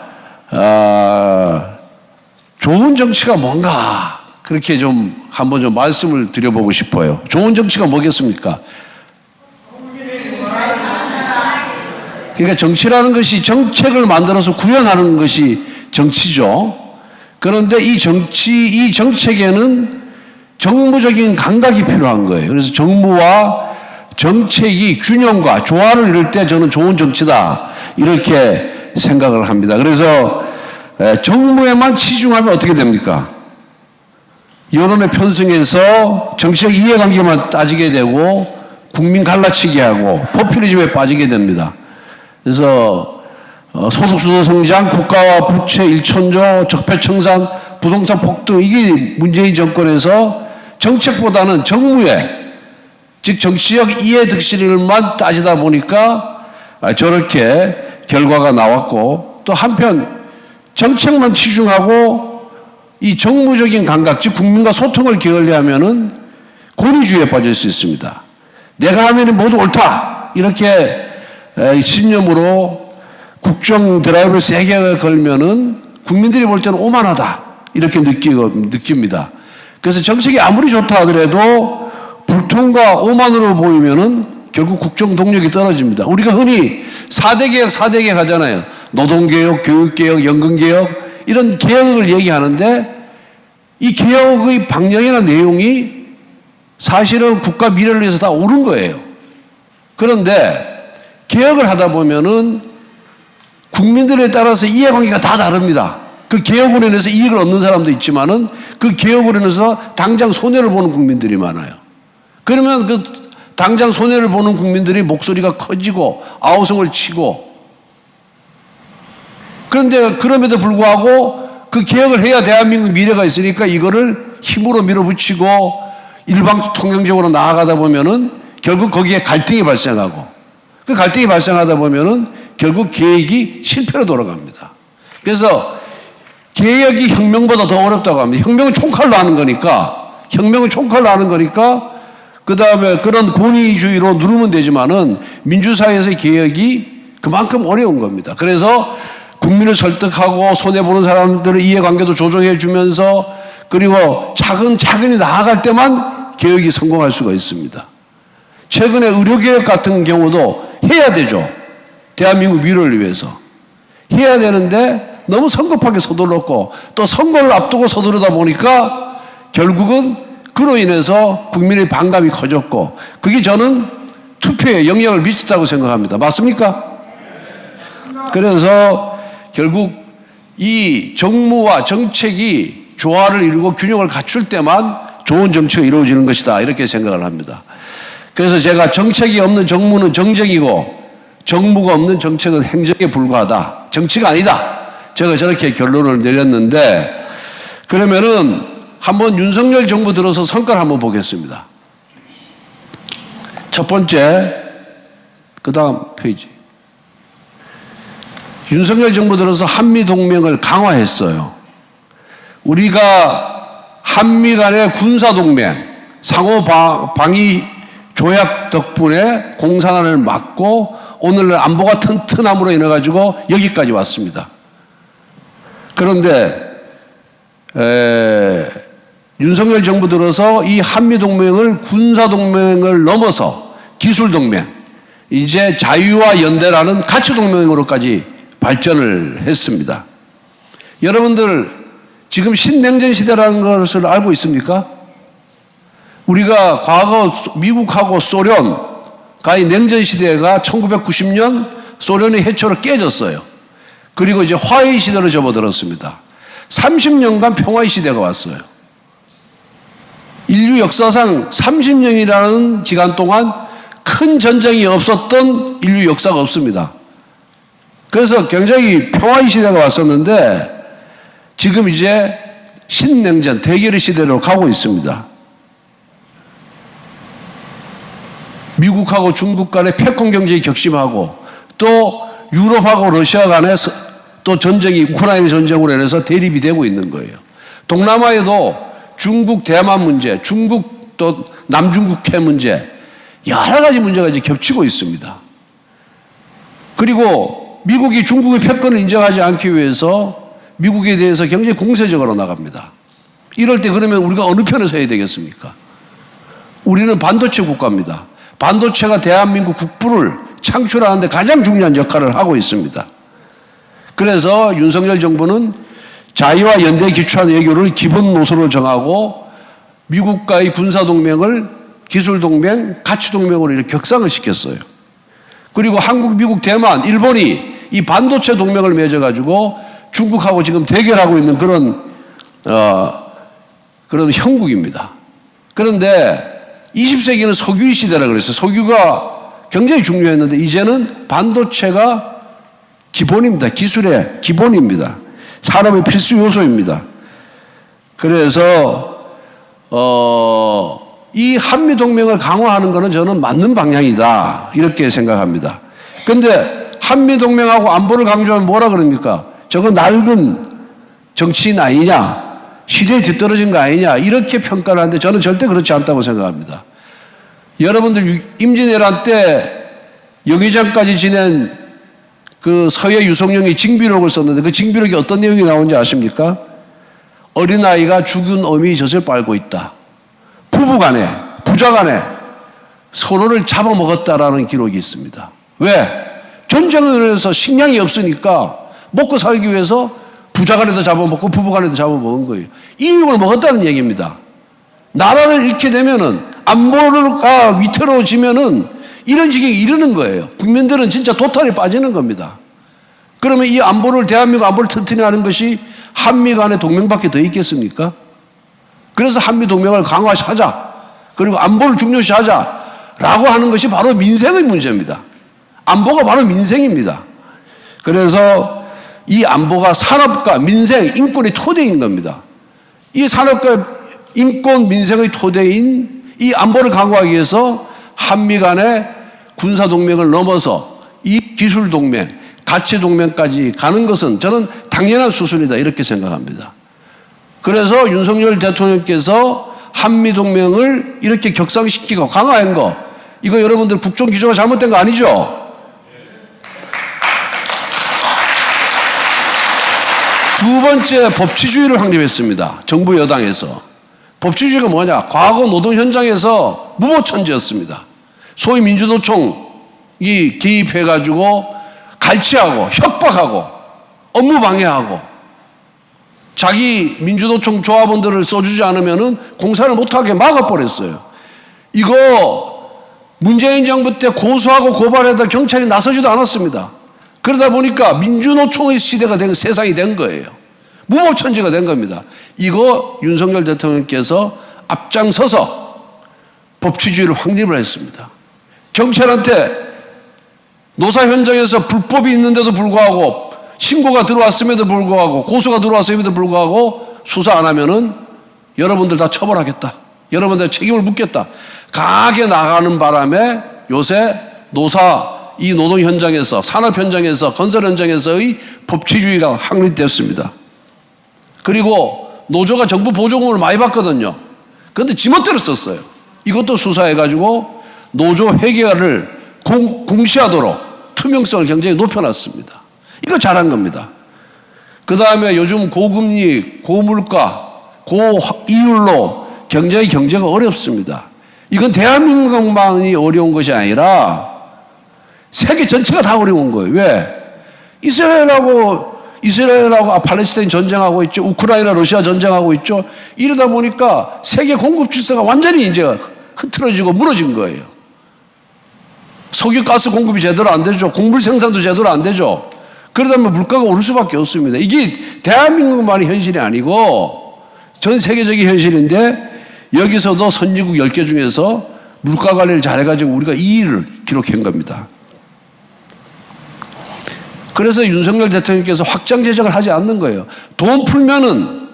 좋은 정치가 뭔가 그렇게 좀 한번 좀 말씀을 드려보고 싶어요. 좋은 정치가 뭐겠습니까? 그러니까 정치라는 것이 정책을 만들어서 구현하는 것이 정치죠. 그런데 이 정책에는 정무적인 감각이 필요한 거예요. 그래서 정무와 정책이 균형과 조화를 이룰 때 저는 좋은 정치다, 이렇게 생각을 합니다. 그래서 정무에만 치중하면 어떻게 됩니까? 여론에 편승해서 정치적 이해관계만 따지게 되고 국민 갈라치게 하고 포퓰리즘에 빠지게 됩니다. 그래서 소득주도 성장, 국가와 부채 1천조, 적폐청산, 부동산 폭등, 이게 문재인 정권에서 정책보다는 정무에, 즉 정치적 이해득실만 따지다 보니까 저렇게 결과가 나왔고, 또 한편 정책만 치중하고 이 정무적인 감각, 즉 국민과 소통을 게을리하면은 권위주의에 빠질 수 있습니다. 내가 하면 모두 옳다, 이렇게 신념으로 국정 드라이브를 세게 걸면은 국민들이 볼 때는 오만하다, 이렇게 느낍니다. 그래서 정책이 아무리 좋다 하더라도 불통과 오만으로 보이면은 결국 국정 동력이 떨어집니다. 우리가 흔히 4대 개혁, 4대 개혁 하잖아요. 노동개혁, 교육개혁, 연금개혁, 이런 개혁을 얘기하는데 이 개혁의 방향이나 내용이 사실은 국가 미래를 위해서 다 옳은 거예요. 그런데 개혁을 하다 보면은 국민들에 따라서 이해관계가 다 다릅니다. 그 개혁으로 인해서 이익을 얻는 사람도 있지만은 그 개혁으로 인해서 당장 손해를 보는 국민들이 많아요. 그러면 그 당장 손해를 보는 국민들이 목소리가 커지고 아우성을 치고, 그런데 그럼에도 불구하고 그 개혁을 해야 대한민국 미래가 있으니까 이거를 힘으로 밀어붙이고 일방 통행적으로 나아가다 보면은 결국 거기에 갈등이 발생하고, 그 갈등이 발생하다 보면은 결국 개혁이 실패로 돌아갑니다. 그래서 개혁이 혁명보다 더 어렵다고 합니다. 혁명은 총칼로 하는 거니까, 그 다음에 그런 권위주의로 누르면 되지만은 민주사회에서의 개혁이 그만큼 어려운 겁니다. 그래서 국민을 설득하고 손해보는 사람들의 이해관계도 조정해 주면서, 그리고 차근차근히 나아갈 때만 개혁이 성공할 수가 있습니다. 최근에 의료개혁 같은 경우도 해야 되죠. 대한민국 미래를 위해서 해야 되는데 너무 성급하게 서둘렀고, 또 선거를 앞두고 서두르다 보니까 결국은 그로 인해서 국민의 반감이 커졌고, 그게 저는 투표에 영향을 미쳤다고 생각합니다. 맞습니까? 그래서 결국 이 정무와 정책이 조화를 이루고 균형을 갖출 때만 좋은 정치가 이루어지는 것이다, 이렇게 생각을 합니다. 그래서 제가 정책이 없는 정무는 정쟁이고 정무가 없는 정책은 행정에 불과하다, 정치가 아니다, 제가 저렇게 결론을 내렸는데, 그러면은 한번 윤석열 정부 들어서 성과를 한번 보겠습니다. 첫 번째, 그 다음 페이지. 윤석열 정부 들어서 한미동맹을 강화했어요. 우리가 한미 간의 군사동맹, 상호 방위 조약 덕분에 공산화를 막고 오늘날 안보가 튼튼함으로 인해 가지고 여기까지 왔습니다. 그런데 윤석열 정부 들어서 이 한미동맹을 군사동맹을 넘어서 기술동맹, 이제 자유와 연대라는 가치동맹으로까지 발전을 했습니다. 여러분들 지금 신냉전 시대라는 것을 알고 있습니까? 우리가 과거 미국하고 소련과의 냉전 시대가 1990년 소련의 해체로 깨졌어요. 그리고 이제 화해의 시대로 접어들었습니다. 30년간 평화의 시대가 왔어요. 인류 역사상 30년이라는 기간 동안 큰 전쟁이 없었던 인류 역사가 없습니다. 그래서 굉장히 평화의 시대가 왔었는데 지금 이제 신냉전, 대결의 시대로 가고 있습니다. 미국하고 중국 간의 패권 경쟁이 격심하고 또 유럽하고 러시아 간의 또 전쟁이 우크라이나 전쟁으로 인해서 대립이 되고 있는 거예요. 동남아에도 중국 대만 문제, 중국 또 남중국해 문제, 여러 가지 문제가 이제 겹치고 있습니다. 그리고 미국이 중국의 패권을 인정하지 않기 위해서 미국에 대해서 굉장히 공세적으로 나갑니다. 이럴 때 그러면 우리가 어느 편에 서야 되겠습니까? 우리는 반도체 국가입니다. 반도체가 대한민국 국부를 창출하는 데 가장 중요한 역할을 하고 있습니다. 그래서 윤석열 정부는 자유와 연대에 기초한 외교를 기본 노선으로 정하고 미국과의 군사동맹을 기술동맹, 가치동맹으로 이렇게 격상을 시켰어요. 그리고 한국, 미국, 대만, 일본이 이 반도체 동맹을 맺어가지고 중국하고 지금 대결하고 있는 그런 형국입니다. 그런데 20세기는 석유의 시대라 그랬어요. 석유가 굉장히 중요했는데 이제는 반도체가 기본입니다. 기술의 기본입니다. 산업의 필수 요소입니다. 그래서 이 한미동맹을 강화하는 것은 저는 맞는 방향이다 이렇게 생각합니다. 그런데 한미동맹하고 안보를 강조하면 뭐라 그럽니까? 저거 낡은 정치인 아니냐? 시대에 뒤떨어진 거 아니냐? 이렇게 평가를 하는데 저는 절대 그렇지 않다고 생각합니다. 여러분들 임진왜란 때 영의정까지 지낸 그 서해 유성룡이 징비록을 썼는데 그 징비록에 어떤 내용이 나오는지 아십니까? 어린아이가 죽은 어미 젖을 빨고 있다. 부부간에, 부자간에 서로를 잡아먹었다라는 기록이 있습니다. 왜? 전쟁을 해서 식량이 없으니까 먹고 살기 위해서 부자간에도 잡아먹고 부부간에도 잡아먹은 거예요. 인육을 먹었다는 얘기입니다. 나라를 잃게 되면은 안보가 위태로워지면은 이런 지경에 이르는 거예요. 국민들은 진짜 도탈에 빠지는 겁니다. 그러면 이 안보를, 대한민국 안보를 튼튼히 하는 것이 한미 간의 동맹밖에 더 있겠습니까? 그래서 한미 동맹을 강화하자. 그리고 안보를 중요시하자라고 하는 것이 바로 민생의 문제입니다. 안보가 바로 민생입니다. 그래서 이 안보가 산업과 민생, 인권의 토대인 겁니다. 이 산업과 인권, 민생의 토대인 이 안보를 강화하기 위해서 한미 간의 군사동맹을 넘어서 이 기술동맹, 가치동맹까지 가는 것은 저는 당연한 수순이다 이렇게 생각합니다. 그래서 윤석열 대통령께서 한미동맹을 이렇게 격상시키고 강화한 거, 이거 여러분들 국정기조가 잘못된 거 아니죠? 두 번째, 법치주의를 확립했습니다. 정부 여당에서. 법치주의가 뭐냐? 과거 노동 현장에서 무모천지였습니다. 소위 민주노총이 개입해가지고 갈취하고 협박하고 업무 방해하고 자기 민주노총 조합원들을 써주지 않으면은 공사를 못하게 막아버렸어요. 이거 문재인 정부 때 고소하고 고발해도 경찰이 나서지도 않았습니다. 그러다 보니까 민주노총의 시대가 된, 세상이 된 거예요. 무모천지가 된 겁니다. 이거 윤석열 대통령께서 앞장서서 법치주의를 확립을 했습니다. 경찰한테 노사 현장에서 불법이 있는데도 불구하고 신고가 들어왔음에도 불구하고 고소가 들어왔음에도 불구하고 수사 안 하면은 여러분들 다 처벌하겠다. 여러분들 책임을 묻겠다. 강하게 나가는 바람에 요새 이 노동 현장에서, 산업 현장에서, 건설 현장에서의 법치주의가 확립됐습니다. 그리고 노조가 정부 보조금을 많이 받거든요. 그런데 지멋대로 썼어요. 이것도 수사해가지고 노조 회계를 공시하도록 투명성을 굉장히 높여놨습니다. 이거 잘한 겁니다. 그 다음에 요즘 고금리, 고물가, 고이율로 굉장히 경제가 어렵습니다. 이건 대한민국만이 어려운 것이 아니라 세계 전체가 다 어려운 거예요. 왜? 이스라엘하고 팔레스타인 전쟁하고 있죠. 우크라이나, 러시아 전쟁하고 있죠. 이러다 보니까 세계 공급 질서가 완전히 이제 흐트러지고 무너진 거예요. 석유, 가스 공급이 제대로 안 되죠. 곡물 생산도 제대로 안 되죠. 그러다 보면 물가가 오를 수밖에 없습니다. 이게 대한민국만의 현실이 아니고 전 세계적인 현실인데 여기서도 선진국 10개 중에서 물가 관리를 잘해가지고 우리가 2위를 기록한 겁니다. 그래서 윤석열 대통령께서 확장 재정을 하지 않는 거예요. 돈 풀면은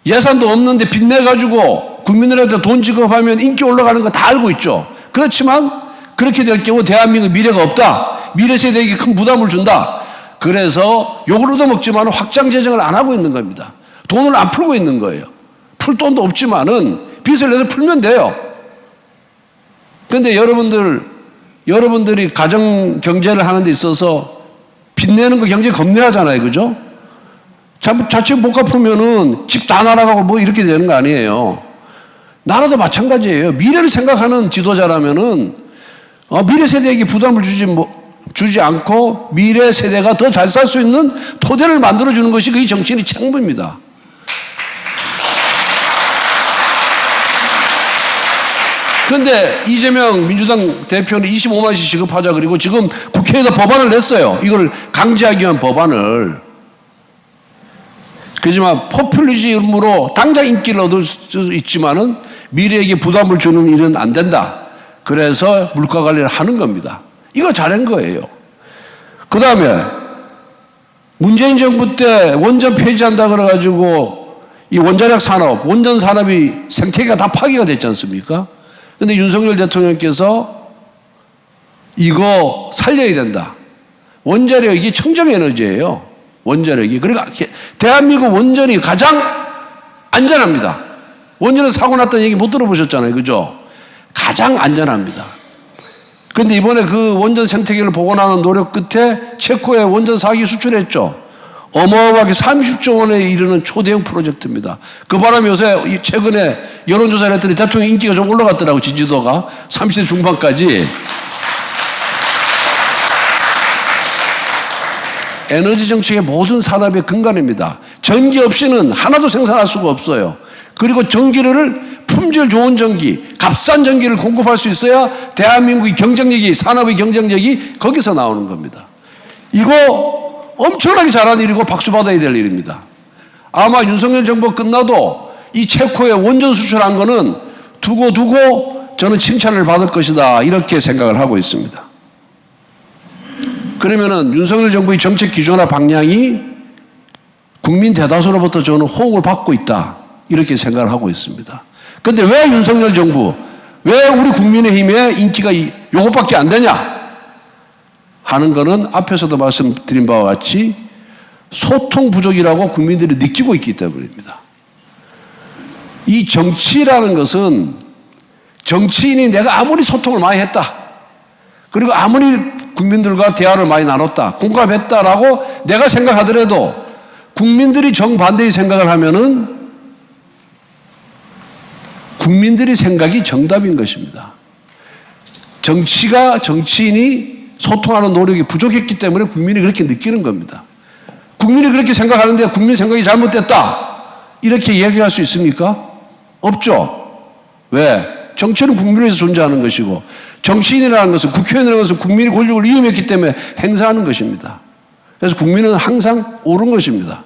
예산도 없는데 빚내가지고 국민들한테 돈 지급하면 인기 올라가는 거 다 알고 있죠. 그렇지만 그렇게 될 경우 대한민국 미래가 없다. 미래 세대에게 큰 부담을 준다. 그래서 욕을 얻어먹지만 확장 재정을 안 하고 있는 겁니다. 돈을 안 풀고 있는 거예요. 풀 돈도 없지만은 빚을 내서 풀면 돼요. 그런데 여러분들이 가정 경제를 하는 데 있어서 빚내는 거 굉장히 겁내하잖아요. 그죠? 자칫 못 갚으면은 집 다 날아가고 뭐 이렇게 되는 거 아니에요. 나라도 마찬가지예요. 미래를 생각하는 지도자라면은 미래 세대에게 부담을 주지 않고 미래 세대가 더 잘 살 수 있는 토대를 만들어주는 것이 그게 정치인의 책무입니다. 그런데 이재명 민주당 대표는 25만 원씩 지급하자 그리고 지금 국회에다 법안을 냈어요. 이걸 강제하기 위한 법안을. 그렇지만 포퓰리즘으로 당장 인기를 얻을 수 있지만은 미래에게 부담을 주는 일은 안 된다. 그래서 물가 관리를 하는 겁니다. 이거 잘한 거예요. 그 다음에 문재인 정부 때 원전 폐지한다 그래가지고 이 원자력 산업, 원전 산업이 생태계가 다 파괴가 됐지 않습니까? 근데 윤석열 대통령께서 이거 살려야 된다. 원자력이 청정에너지예요. 원자력이. 그러니까 대한민국 원전이 가장 안전합니다. 원전은 사고 났다는 얘기 못 들어보셨잖아요. 그죠? 가장 안전합니다. 그런데 이번에 그 원전 생태계를 복원하는 노력 끝에 체코에 원전 4기 수출했죠. 어마어마하게 30조 원에 이르는 초대형 프로젝트입니다. 그 바람에 요새 최근에 여론조사를 했더니 대통령 인기가 좀 올라갔더라고. 지지도가 30대 중반까지. 에너지 정책의 모든 산업의 근간입니다. 전기 없이는 하나도 생산할 수가 없어요. 그리고 전기를 품질 좋은 전기, 값싼 전기를 공급할 수 있어야 대한민국의 경쟁력이, 산업의 경쟁력이 거기서 나오는 겁니다. 이거 엄청나게 잘한 일이고 박수 받아야 될 일입니다. 아마 윤석열 정부 끝나도 이 체코에 원전 수출한 거는 두고 저는 칭찬을 받을 것이다. 이렇게 생각을 하고 있습니다. 그러면은 윤석열 정부의 정책 기조나 방향이 국민 대다수로부터 저는 호응을 받고 있다. 이렇게 생각을 하고 있습니다. 그런데 왜 윤석열 정부, 왜 우리 국민의힘의 인기가 이것밖에 안 되냐 하는 거는 앞에서도 말씀드린 바와 같이 소통 부족이라고 국민들이 느끼고 있기 때문입니다. 이 정치라는 것은 정치인이 내가 아무리 소통을 많이 했다, 그리고 아무리 국민들과 대화를 많이 나눴다, 공감했다라고 내가 생각하더라도 국민들이 정반대의 생각을 하면은 국민들의 생각이 정답인 것입니다. 정치인이 소통하는 노력이 부족했기 때문에 국민이 그렇게 느끼는 겁니다. 국민이 그렇게 생각하는데 국민 생각이 잘못됐다 이렇게 이야기할 수 있습니까? 없죠. 왜? 정치는 국민에서 존재하는 것이고 정치인이라는 것은, 국회의원이라는 것은 국민이 권력을 이용했기 때문에 행사하는 것입니다. 그래서 국민은 항상 옳은 것입니다.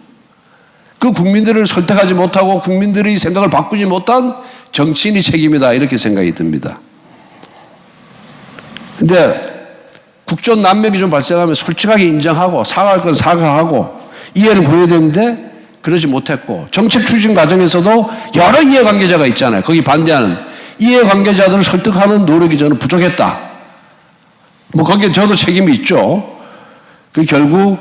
그 국민들을 설득하지 못하고 국민들의 생각을 바꾸지 못한 정치인이 책임이다 이렇게 생각이 듭니다. 근데 국존 난맥이 좀 발생하면 솔직하게 인정하고 사과할 건 사과하고 이해를 보여야 되는데 그러지 못했고, 정책 추진 과정에서도 여러 이해관계자가 있잖아요. 거기 반대하는 이해관계자들을 설득하는 노력이 저는 부족했다. 뭐 거기에 저도 책임이 있죠. 그 결국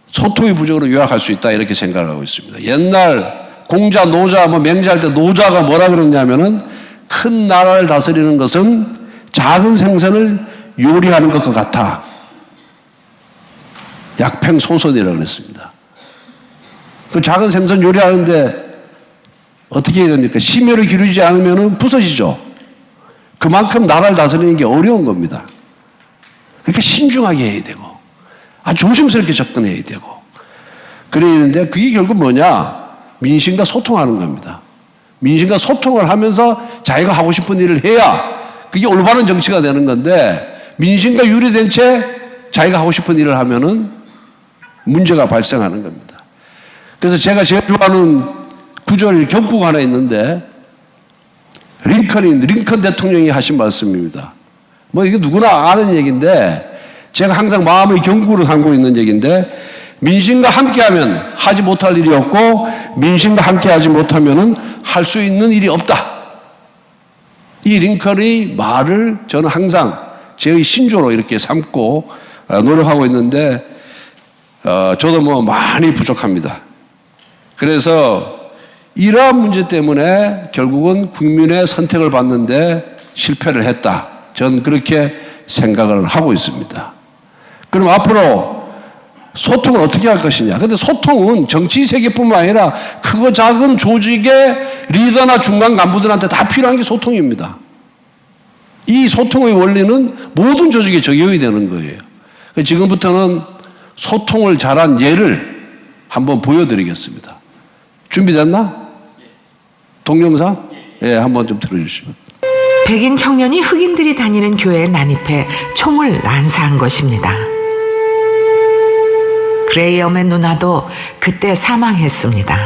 소통의 부족으로 요약할 수 있다 이렇게 생각을 하고 있습니다. 옛날 공자, 노자, 맹자할 때 노자가 뭐라 그랬냐면은 큰 나라를 다스리는 것은 작은 생선을 요리하는 것과 같아. 약팽소선이라고 그랬습니다. 그 작은 생선 요리하는데 어떻게 해야 됩니까? 심혈을 기르지 않으면 부서지죠. 그만큼 나라를 다스리는 게 어려운 겁니다. 그러니까 신중하게 해야 되고 아주 조심스럽게 접근해야 되고 그래야 되는데 그게 결국 뭐냐? 민심과 소통하는 겁니다. 민심과 소통을 하면서 자기가 하고 싶은 일을 해야 그게 올바른 정치가 되는 건데 민심과 유리된 채 자기가 하고 싶은 일을 하면은 문제가 발생하는 겁니다. 그래서 제가 제일 좋아하는 구절 경구가 하나 있는데 링컨 대통령이 하신 말씀입니다. 뭐 이게 누구나 아는 얘기인데 제가 항상 마음의 경구로 삼고 있는 얘기인데 민심과 함께하면 하지 못할 일이 없고 민심과 함께하지 못하면은 할 수 있는 일이 없다. 이 링컨의 말을 저는 항상 제 신조로 이렇게 삼고 노력하고 있는데 저도 뭐 많이 부족합니다. 그래서 이러한 문제 때문에 결국은 국민의 선택을 받는데 실패를 했다. 저는 그렇게 생각을 하고 있습니다. 그럼 앞으로 소통을 어떻게 할 것이냐. 근데 소통은 정치 세계뿐만 아니라 크고 작은 조직의 리더나 중간 간부들한테 다 필요한 게 소통입니다. 이 소통의 원리는 모든 조직에 적용이 되는 거예요. 지금부터는 소통을 잘한 예를 한번 보여드리겠습니다. 준비됐나? 동영상? 예, 한번 좀 들어주시죠. 백인 청년이 흑인들이 다니는 교회에 난입해 총을 난사한 것입니다. 그레이엄의 누나도 그때 사망했습니다.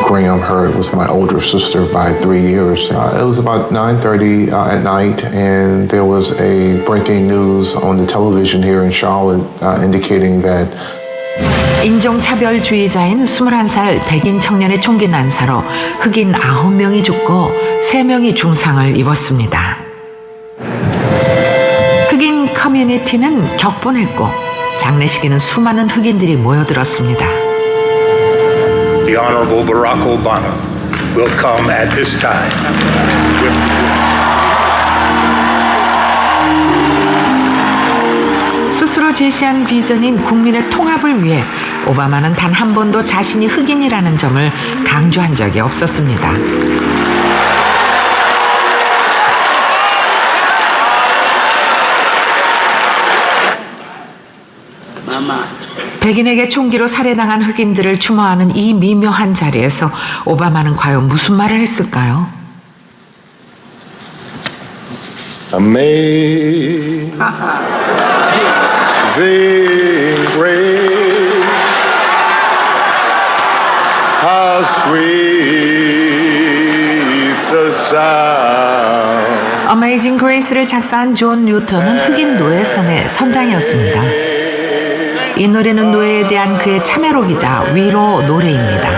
Graham Hurd was my older sister by 3 years. It was about 9:30 at night, and there was a breaking news on the television here in Charlotte indicating that 인종차별주의자인 21살 백인 청년의 총기 난사로 흑인 9명이 죽고 3명이 중상을 입었습니다. 흑인 커뮤니티는 격분했고 장례식에는 수많은 흑인들이 모여들었습니다. The Honorable Barack Obama will come at this time. 스스로 제시한 비전인 국민의 통합을 위해 오바마는 단 한 번도 자신이 흑인이라는 점을 강조한 적이 없었습니다. 백인에게 총기로 살해당한 흑인들을 추모하는 이 미묘한 자리에서 오바마는 과연 무슨 말을 했을까요? Amazing grace, how sweet the sound. 어메이징 그레이스를 작사한 존 뉴턴은 흑인 노예선의 선장이었습니다. 이 노래는 노예에 대한 그의 참여록이자 위로 노래입니다.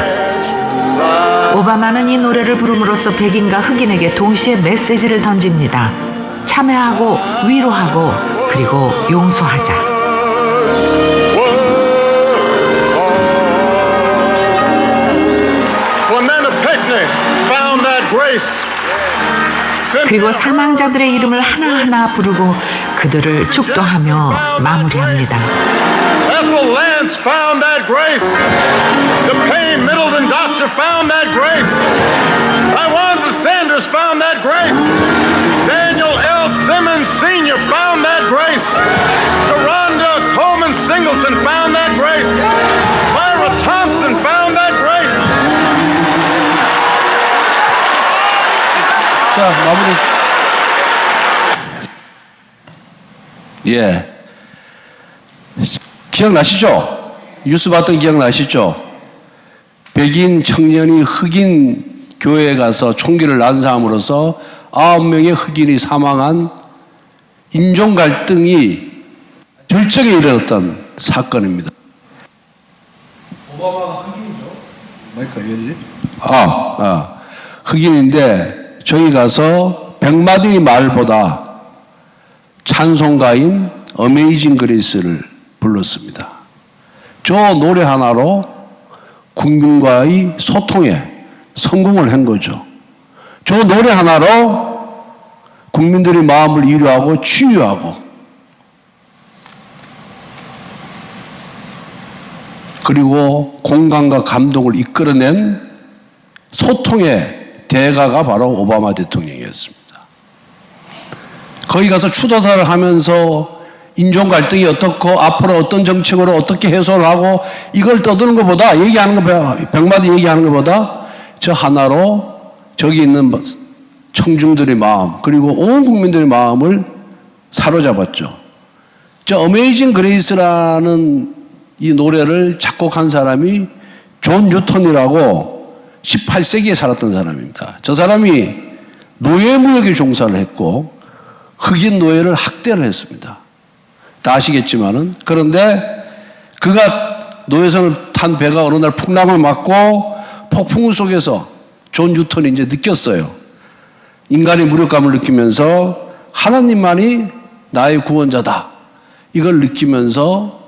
오바마는 이 노래를 부름으로써 백인과 흑인에게 동시에 메시지를 던집니다. 참여하고 위로하고 그리고 용서하자. 그리고 사망자들의 이름을 하나하나 부르고 그들을 축도하며 마무리합니다. Ethel Lance found that grace. DePayne Middleton Doctor found that grace. Tywanza Sanders found that grace. Daniel L. Simmons Sr. found that grace. Sharonda Coleman Singleton found that grace. Myra Thompson found that grace. 자, 마무리. 예. 기억나시죠? 뉴스 봤던 기억나시죠? 백인 청년이 흑인 교회에 가서 총기를 난사함으로써 9명의 흑인이 사망한 인종 갈등이 절정에 이르렀던 사건입니다. 오바마가 흑인이죠? 마이크 열리지? 흑인인데 저희 가서 100마디의 말보다 찬송가인 어메이징 그레이스를 불렀습니다. 저 노래 하나로 국민과의 소통에 성공을 한 거죠. 저 노래 하나로 국민들의 마음을 위로하고 치유하고 그리고 공감과 감동을 이끌어낸 소통의 대가가 바로 오바마 대통령이었습니다. 거기 가서 추도사를 하면서 인종 갈등이 어떻고 앞으로 어떤 정책으로 어떻게 해소를 하고 이걸 떠드는 것보다 얘기하는 거 백마디 얘기하는 것보다 저 하나로 저기 있는 청중들의 마음 그리고 온 국민들의 마음을 사로잡았죠. 저 어메이징 그레이스라는 이 노래를 작곡한 사람이 존 뉴턴이라고 18세기에 살았던 사람입니다. 저 사람이 노예무역에 종사를 했고 흑인 노예를 학대를 했습니다. 다 아시겠지만은. 그런데 그가 노예선을 탄 배가 어느 날 풍랑을 맞고 폭풍우 속에서 존 뉴턴이 이제 느꼈어요. 인간의 무력감을 느끼면서 하나님만이 나의 구원자다. 이걸 느끼면서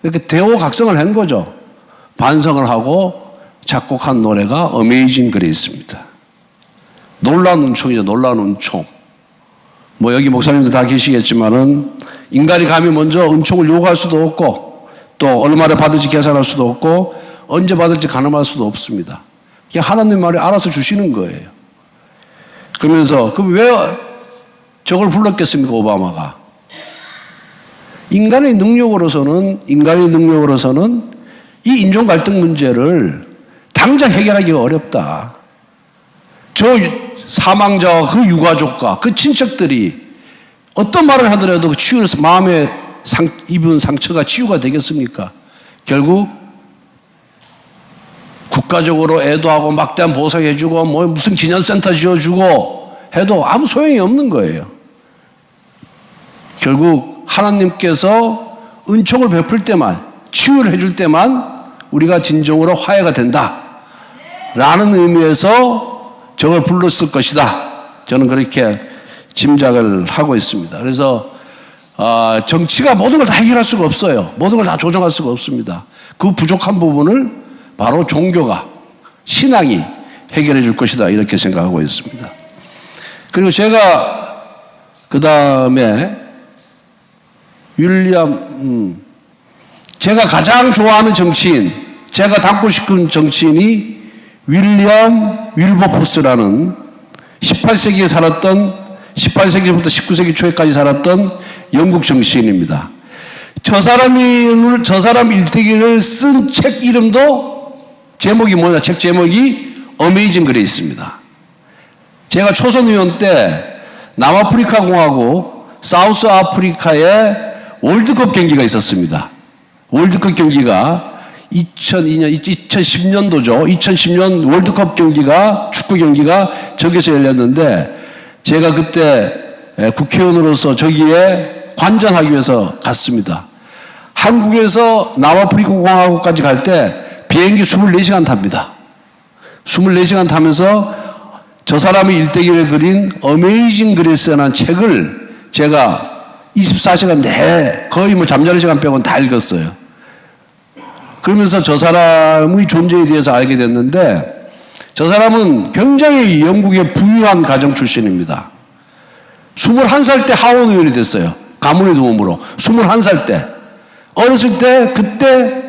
이렇게 대호각성을 한 거죠. 반성을 하고 작곡한 노래가 어메이징 그레이스입니다. 놀라운 은총이죠. 놀라운 은총. 뭐 여기 목사님들 다 계시겠지만은 인간이 감히 먼저 은총을 요구할 수도 없고 또 얼마나 받을지 계산할 수도 없고 언제 받을지 가늠할 수도 없습니다. 그냥 하나님 말이 알아서 주시는 거예요. 그러면서 그럼 왜 저걸 불렀겠습니까? 오바마가. 인간의 능력으로서는 이 인종 갈등 문제를 당장 해결하기가 어렵다. 저 사망자와 그 유가족과 그 친척들이 어떤 말을 하더라도 그 치유해서 마음에 입은 상처가 치유가 되겠습니까? 결국 국가적으로 애도하고 막대한 보상해주고 뭐 무슨 기념센터 지어주고 해도 아무 소용이 없는 거예요. 결국 하나님께서 은총을 베풀 때만 치유를 해줄 때만 우리가 진정으로 화해가 된다 라는 의미에서 저걸 불렀을 것이다. 저는 그렇게 짐작을 하고 있습니다. 그래서 정치가 모든 걸 다 해결할 수가 없어요. 모든 걸 다 조정할 수가 없습니다. 그 부족한 부분을 바로 종교가, 신앙이 해결해 줄 것이다 이렇게 생각하고 있습니다. 그리고 제가 그 다음에 제가 가장 좋아하는 정치인, 제가 닮고 싶은 정치인이 윌리엄 윌버포스라는 18세기부터 19세기 초에까지 살았던 영국 정치인입니다. 저 사람 일대기를 쓴 책 이름도 제목이 뭐냐? 책 제목이 어메이징 그레이스입니다. 제가 초선 의원 때 남아프리카 공화국 사우스 아프리카에 월드컵 경기가 있었습니다. 월드컵 경기가 2010년도죠. 2010년 월드컵 경기가, 축구 경기가 저기서 열렸는데 제가 그때 국회의원으로서 저기에 관전하기 위해서 갔습니다. 한국에서 남아프리카 공화국까지 갈 때 비행기 24시간 탑니다. 24시간 타면서 저 사람의 일대기를 그린 어메이징 그레이스라는 책을 제가 24시간 내에 거의 뭐 잠자는 시간 빼고는 다 읽었어요. 그러면서 저 사람의 존재에 대해서 알게 됐는데 저 사람은 굉장히 영국의 부유한 가정 출신입니다. 21살 때 하원 의원이 됐어요. 가문의 도움으로. 21살 때. 어렸을 때 그때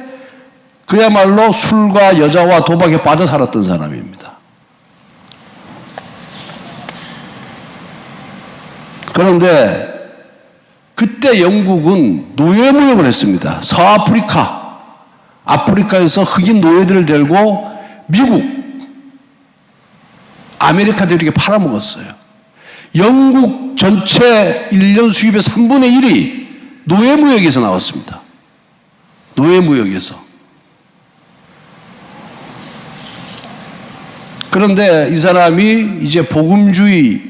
그야말로 술과 여자와 도박에 빠져 살았던 사람입니다. 그런데 그때 영국은 노예무역을 했습니다. 서아프리카, 아프리카에서 흑인 노예들을 데리고 미국, 아메리카 대륙에 팔아먹었어요. 영국 전체 1년 수입의 3분의 1이 노예무역에서 나왔습니다. 노예무역에서. 그런데 이 사람이 이제 복음주의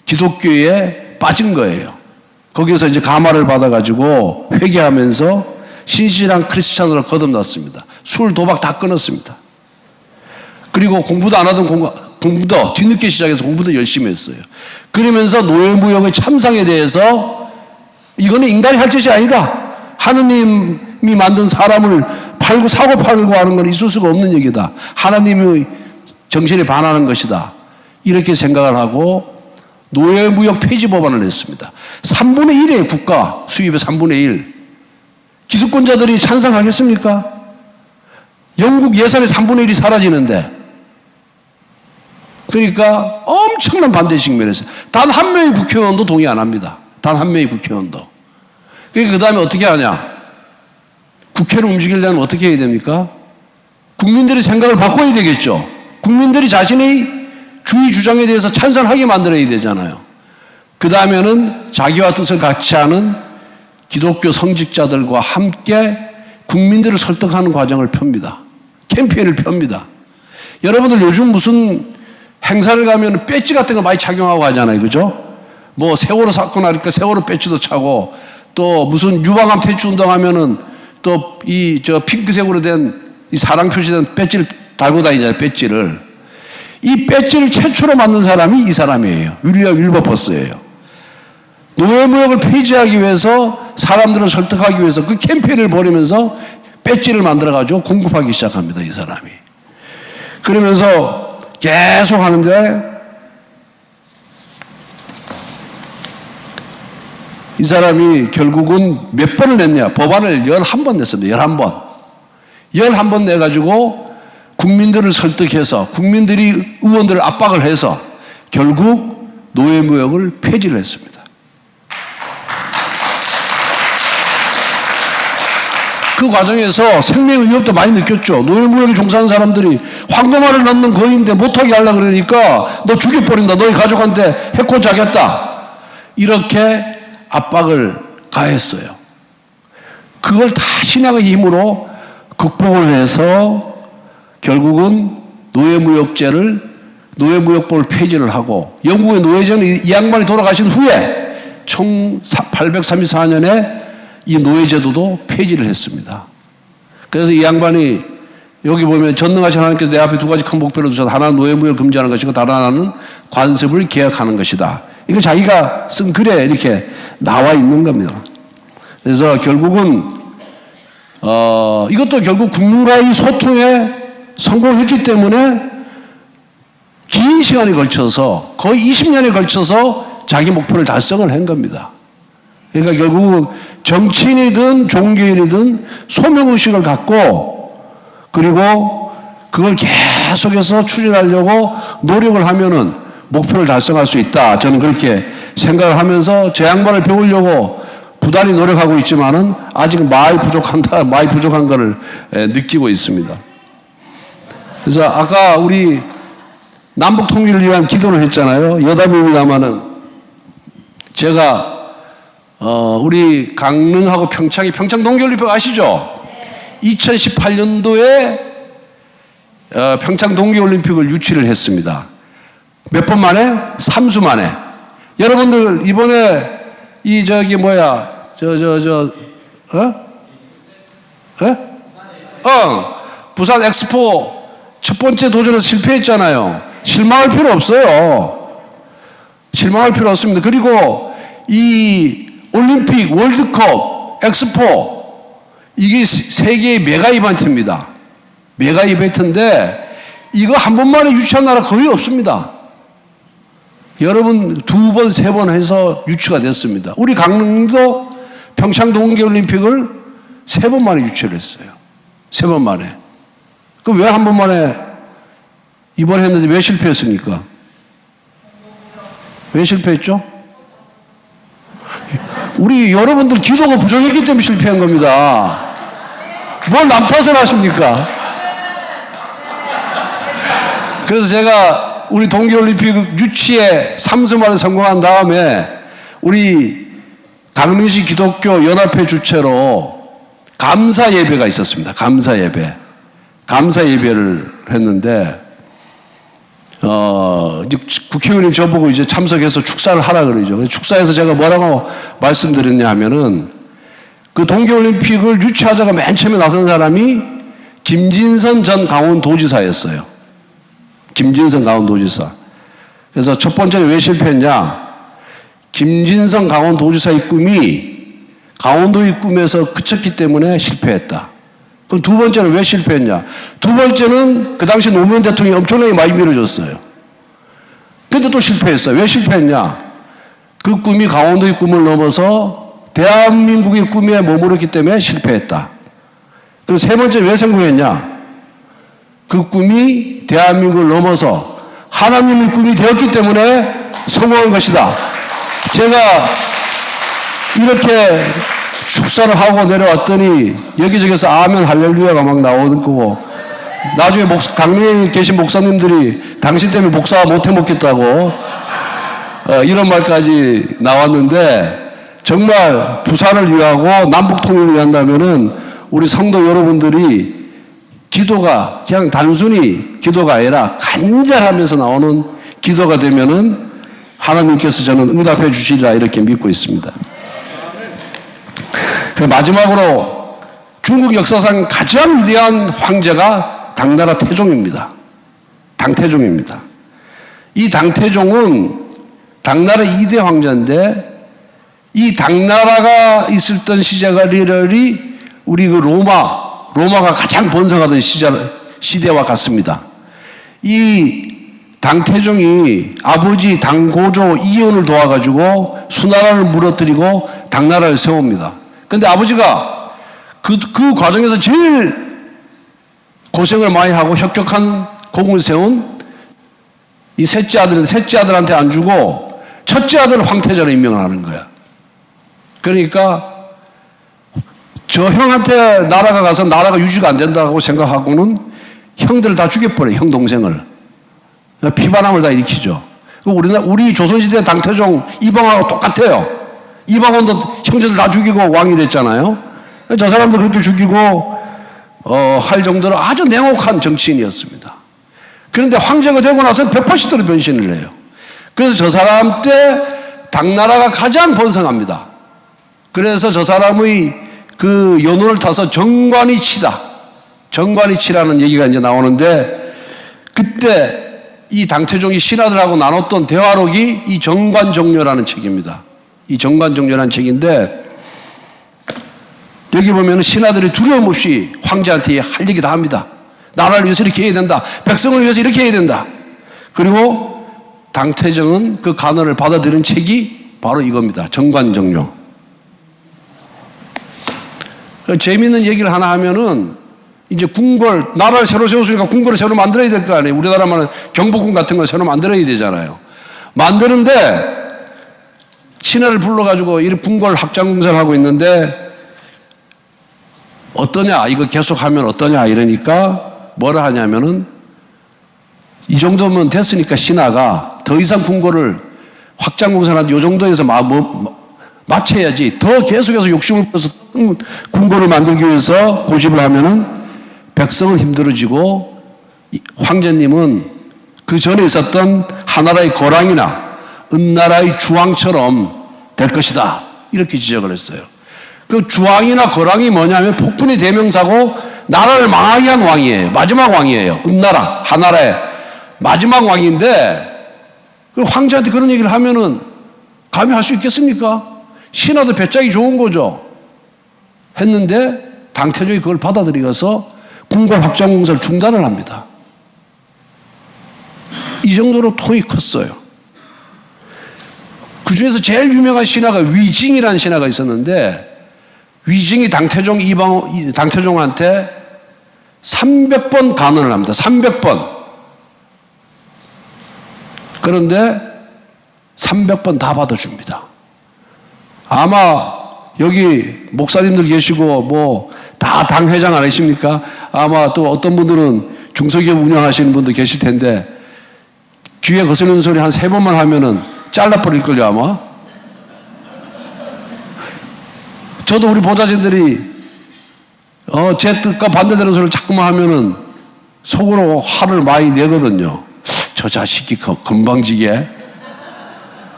기독교에 빠진 거예요. 거기서 이제 감화를 받아가지고 회개하면서 신실한 크리스찬으로 거듭났습니다. 술, 도박 다 끊었습니다. 그리고 공부도 안 하던 공부도 뒤늦게 시작해서 공부도 열심히 했어요. 그러면서 노예무역의 참상에 대해서 이거는 인간이 할 짓이 아니다. 하느님이 만든 사람을 사고 팔고 하는 건 있을 수가 없는 얘기다. 하나님의 정신에 반하는 것이다. 이렇게 생각을 하고 노예무역 폐지 법안을 냈습니다. 3분의 1이에요. 국가 수입의 3분의 1. 기득권자들이 찬성하겠습니까? 영국 예산의 3분의 1이 사라지는데. 그러니까 엄청난 반대 측면에서 단 한 명의 국회의원도 동의 안 합니다. 단 한 명의 국회의원도. 그러니까 그 다음에 어떻게 하냐? 국회를 움직이려면 어떻게 해야 됩니까? 국민들의 생각을 바꿔야 되겠죠. 국민들이 자신의 주의 주장에 대해서 찬성하게 만들어야 되잖아요. 그 다음에는 자기와 뜻을 같이 하는 기독교 성직자들과 함께 국민들을 설득하는 과정을 펴니다. 캠페인을 펴니다. 여러분들 요즘 무슨 행사를 가면 배지 같은 거 많이 착용하고 하잖아요. 그죠? 뭐 세월호 사건 하니까 세월호 배지도 차고 또 무슨 유방암 퇴치 운동하면은 또 이 핑크색으로 된 이 사랑 표시된 배지를 달고 다니잖아요. 배지를. 이 배지를 최초로 만든 사람이 이 사람이에요. 윌리엄 윌버퍼스예요. 노예무역을 폐지하기 위해서 사람들을 설득하기 위해서 그 캠페인을 벌이면서 배지를 만들어가지고 공급하기 시작합니다. 이 사람이. 그러면서 계속 하는데 이 사람이 결국은 몇 번을 냈냐. 법안을 11번 냈습니다. 11번. 11번 내가지고 국민들을 설득해서 국민들이 의원들을 압박을 해서 결국 노예무역을 폐지를 했습니다. 그 과정에서 생명의 위협도 많이 느꼈죠. 노예무역에 종사하는 사람들이 황금알을 넣는 거인데 못하게 하려고 그러니까 너 죽여버린다. 너희 가족한테 해코지하겠다. 이렇게 압박을 가했어요. 그걸 다 신앙의 힘으로 극복을 해서 결국은 노예무역법을 폐지를 하고 영국의 노예제는 이 양반이 돌아가신 후에 1834년에 이 노예제도도 폐지를 했습니다. 그래서 이 양반이 여기 보면 전능하신 하나님께서 내 앞에 두 가지 큰 목표를 두셔서 하나는 노예무역을 금지하는 것이고 다른 하나는 관습을 개혁하는 것이다. 이거 자기가 쓴 글에 이렇게 나와 있는 겁니다. 그래서 결국은 이것도 결국 국민과의 소통에 성공했기 때문에 긴 시간에 걸쳐서 거의 20년에 걸쳐서 자기 목표를 달성을 한 겁니다. 그러니까 결국은 정치인이든 종교인이든 소명의식을 갖고 그리고 그걸 계속해서 추진하려고 노력을 하면은 목표를 달성할 수 있다. 저는 그렇게 생각을 하면서 제 양반을 배우려고 부단히 노력하고 있지만은 아직은 많이 부족한 것을 느끼고 있습니다. 그래서 아까 우리 남북 통일을 위한 기도를 했잖아요. 여담입니다만은 제가 우리 강릉하고 평창이 평창 동계올림픽 아시죠? 2018년도에 평창 동계올림픽을 유치를 했습니다. 몇 번 만에? 3수 만에. 여러분들 이번에 부산 엑스포 첫 번째 도전에서 실패했잖아요. 실망할 필요 없어요. 실망할 필요 없습니다. 그리고 이 올림픽, 월드컵, 엑스포 이게 세계의 메가 이벤트입니다. 메가 이벤트인데 이거 한 번만에 유치한 나라 거의 없습니다. 여러분 2번, 3번 해서 유치가 됐습니다. 우리 강릉도 평창 동계올림픽을 3번 만에 유치를 했어요. 3번 만에. 그럼 왜 한 번 만에 이번에 했는데 왜 실패했습니까? 왜 실패했죠? 우리 여러분들 기도가 부족했기 때문에 실패한 겁니다. 뭘 남 탓을 하십니까? 그래서 제가 우리 동계올림픽 유치에 3수 만에 성공한 다음에 우리 강릉시 기독교 연합회 주최로 감사 예배가 있었습니다. 감사 예배. 감사 예배를 했는데 이제 국회의원이 저보고 이제 참석해서 축사를 하라 그러죠. 축사에서 제가 뭐라고 말씀드렸냐 하면은 그 동계올림픽을 유치하자가 맨 처음에 나선 사람이 김진선 전 강원도지사였어요. 김진선 강원도지사. 그래서 첫 번째는 왜 실패했냐? 김진선 강원도지사의 꿈이 강원도의 꿈에서 그쳤기 때문에 실패했다. 그럼 두 번째는 왜 실패했냐? 두 번째는 그 당시 노무현 대통령이 엄청나게 많이 밀어줬어요. 근데 또 실패했어요. 왜 실패했냐? 그 꿈이 강원도의 꿈을 넘어서 대한민국의 꿈에 머무르기 때문에 실패했다. 그럼 세 번째 왜 성공했냐? 그 꿈이 대한민국을 넘어서 하나님의 꿈이 되었기 때문에 성공한 것이다. 제가 이렇게 축사를 하고 내려왔더니 여기저기서 아멘 할렐루야가 막 나오는 거고, 나중에 강릉에 계신 목사님들이 당신 때문에 목사 못 해먹겠다고 이런 말까지 나왔는데, 정말 부산을 위하고 남북 통일을 위한다면은 우리 성도 여러분들이 기도가 그냥 단순히 기도가 아니라 간절하면서 나오는 기도가 되면은 하나님께서 저는 응답해 주시리라 이렇게 믿고 있습니다. 마지막으로 중국 역사상 가장 위대한 황제가 당나라 태종입니다. 당태종입니다. 이 당태종은 당나라 2대 황제인데, 이 당나라가 있었던 시절이 우리 그 로마가 가장 번성하던 시대와 같습니다. 이 당태종이 아버지 당고조 이연을 도와가지고 수나라를 무너뜨리고 당나라를 세웁니다. 근데 아버지가 그 과정에서 제일 고생을 많이 하고 혁혁한 공을 세운 이 셋째 아들한테 안 주고 첫째 아들 황태자로 임명을 하는 거야. 그러니까 저 형한테 나라가 가서 나라가 유지가 안 된다고 생각하고는 형들을 다 죽여버려요. 형 동생을. 피반함을 다 일으키죠. 우리 조선시대 당태종 이방하고 똑같아요. 이방원도 형제들 다 죽이고 왕이 됐잖아요. 저 사람도 그렇게 죽이고 할 정도로 아주 냉혹한 정치인이었습니다. 그런데 황제가 되고 나서 180도로 변신을 해요. 그래서 저 사람 때 당나라가 가장 번성합니다. 그래서 저 사람의 그 연호를 타서 정관이치라는 얘기가 이제 나오는데, 그때 이 당태종이 신하들하고 나눴던 대화록이 이 정관정료라는 책입니다. 이 정관정료라는 책인데, 여기 보면 신하들이 두려움 없이 황제한테 할 얘기 다 합니다. 나라를 위해서 이렇게 해야 된다. 백성을 위해서 이렇게 해야 된다. 그리고 당태종은 그 간언을 받아들인 책이 바로 이겁니다. 정관정료. 재미있는 얘기를 하나 하면은, 이제 나라를 새로 세웠으니까 궁궐을 새로 만들어야 될 거 아니에요. 우리나라만은 경복궁 같은 걸 새로 만들어야 되잖아요. 만드는데 신하를 불러가지고 이 궁궐 확장공사를 하고 있는데, 어떠냐, 이거 계속하면 어떠냐 이러니까 뭐라 하냐면은, 이 정도면 됐으니까 신하가 더 이상 궁궐을 확장공사는 이 정도에서 맞춰야지, 더 계속해서 욕심을 부려서 궁궐을 만들기 위해서 고집을 하면은 백성은 힘들어지고 황제님은 그 전에 있었던 하나라의 거랑이나 은나라의 주왕처럼 될 것이다, 이렇게 지적을 했어요. 그 주왕이나 거랑이 뭐냐면 폭군의 대명사고 나라를 망하게 한 왕이에요. 마지막 왕이에요. 은나라, 하나라의 마지막 왕인데, 그 황제한테 그런 얘기를 하면은 감히 할 수 있겠습니까? 신하도 배짱이 좋은 거죠. 했는데 당태종이 그걸 받아들여서 궁궐 확장공사를 중단을 합니다. 이 정도로 통이 컸어요. 그 중에서 제일 유명한 신하가 위징이라는 신하가 있었는데, 위징이 당태종한테 300번 간언을 합니다. 300번. 그런데 300번 다 받아줍니다. 아마 여기 목사님들 계시고 다 당회장 아니십니까? 아마 또 어떤 분들은 중소기업 운영하시는 분도 계실 텐데, 귀에 거스르는 소리 한 3번만 하면은 잘라버릴걸요 아마. 저도 우리 보좌진들이 제 뜻과 반대되는 소리를 자꾸만 하면은 속으로 화를 많이 내거든요. 저 자식이 건방지게.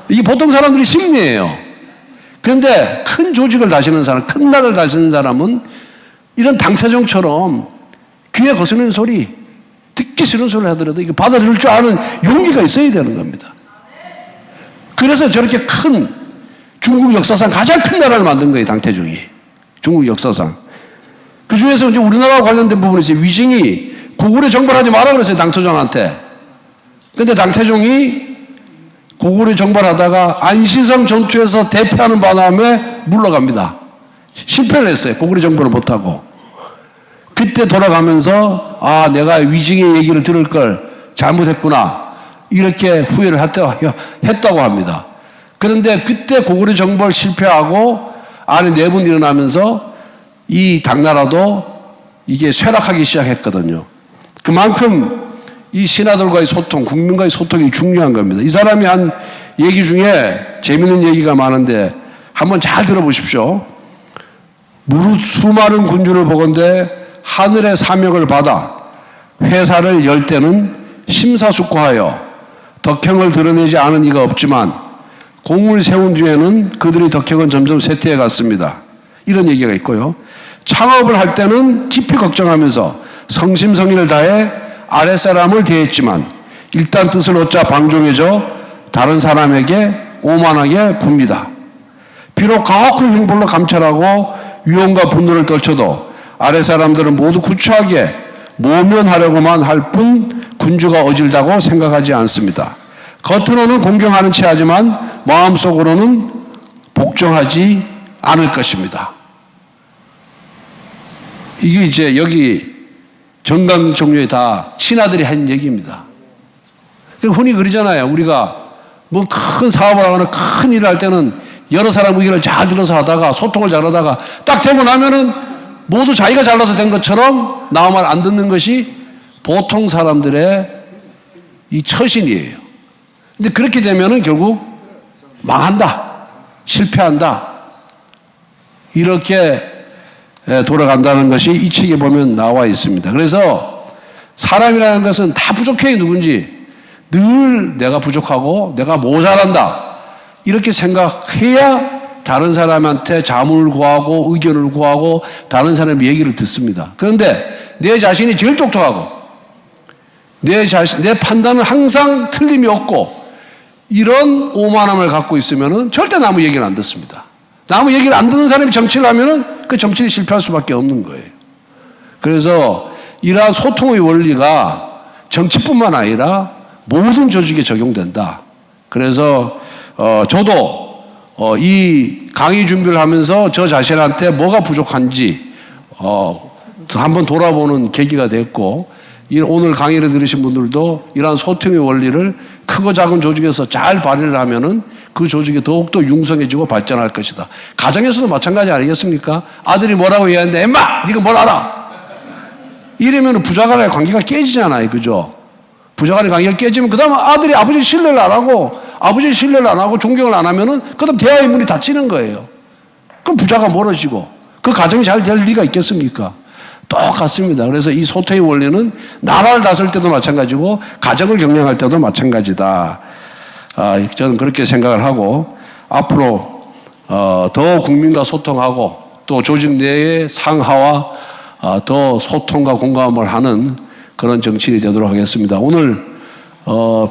이게 보통 사람들이 심리예요. 그런데 큰 조직을 다스리는 사람, 큰 나라를 다스리는 사람은 이런 당태종처럼 귀에 거스르는 소리, 듣기 싫은 소리를 하더라도 이거 받아들일 줄 아는 용기가 있어야 되는 겁니다. 그래서 저렇게 큰, 중국 역사상 가장 큰 나라를 만든 거예요, 당태종이. 중국 역사상. 그 중에서 이제 우리나라와 관련된 부분이 있어요. 위증이 고구려 정벌하지 마라 그랬어요, 당태종한테. 근데 당태종이 고구려 정벌하다가 안시성 전투에서 대패하는 바람에 물러갑니다. 실패를 했어요. 고구려 정벌을 못하고. 그때 돌아가면서 아, 내가 위증의 얘기를 들을 걸 잘못했구나, 이렇게 후회를 했다고 합니다. 그런데 그때 고구려 정벌 실패하고 안에 내분 일어나면서 이 당나라도 이게 쇠락하기 시작했거든요. 그만큼 이 신하들과의 소통, 국민과의 소통이 중요한 겁니다. 이 사람이 한 얘기 중에 재밌는 얘기가 많은데 한번 잘 들어보십시오. 무릇 수많은 군주를 보건대 하늘의 사명을 받아 회사를 열 때는 심사숙고하여 덕행을 드러내지 않은 이가 없지만 공을 세운 뒤에는 그들의 덕행은 점점 쇠퇴해 갔습니다. 이런 얘기가 있고요. 창업을 할 때는 깊이 걱정하면서 성심성의를 다해 아랫사람을 대했지만 일단 뜻을 얻자 방종해져 다른 사람에게 오만하게 굽니다. 비록 가혹한 형벌로 감찰하고 위험과 분노를 떨쳐도 아랫사람들은 모두 구차하게 모면하려고만 할 뿐 군주가 어질다고 생각하지 않습니다. 겉으로는 공경하는 체 하지만 마음속으로는 복종하지 않을 것입니다. 이게 이제 여기 정강정료에 다 신하들이 한 얘기입니다. 흔히 그러잖아요. 우리가 뭐 큰 사업을 하거나 큰 일을 할 때는 여러 사람 의견을 잘 들어서 하다가 소통을 잘하다가 딱 되고 나면은 모두 자기가 잘나서 된 것처럼 나 말 안 듣는 것이 보통 사람들의 이 처신이에요. 근데 그렇게 되면은 결국 망한다, 실패한다, 이렇게 돌아간다는 것이 이 책에 보면 나와 있습니다. 그래서 사람이라는 것은 다 부족해. 누군지 늘 내가 부족하고 내가 모자란다 이렇게 생각해야 다른 사람한테 자문을 구하고 의견을 구하고 다른 사람의 얘기를 듣습니다. 그런데 내 자신이 제일 똑똑하고 내 판단은 항상 틀림이 없고 이런 오만함을 갖고 있으면은 절대 남의 얘기를 안 듣습니다. 남의 얘기를 안 듣는 사람이 정치를 하면은 그 정치를 실패할 수밖에 없는 거예요. 그래서 이러한 소통의 원리가 정치뿐만 아니라 모든 조직에 적용된다. 그래서 저도 이 강의 준비를 하면서 저 자신한테 뭐가 부족한지 한번 돌아보는 계기가 됐고, 오늘 강의를 들으신 분들도 이러한 소통의 원리를 크고 작은 조직에서 잘 발휘를 하면은 그 조직이 더욱더 융성해지고 발전할 것이다. 가정에서도 마찬가지 아니겠습니까? 아들이 뭐라고 얘기하는데 엠마 네가 뭘 알아? 이러면 부자 간의 관계가 깨지잖아요. 그죠? 부자 간의 관계가 깨지면 그 다음 아들이 아버지 신뢰를 안 하고 아버지 신뢰를 안 하고 존경을 안 하면은 그 다음 대화의 문이 닫히는 거예요. 그럼 부자가 멀어지고 그 가정이 잘 될 리가 있겠습니까? 똑같습니다. 그래서 이 소통의 원리는 나라를 다스릴 때도 마찬가지고 가정을 경영할 때도 마찬가지다. 저는 그렇게 생각을 하고 앞으로 더 국민과 소통하고 또 조직 내의 상하와 더 소통과 공감을 하는 그런 정치인이 되도록 하겠습니다. 오늘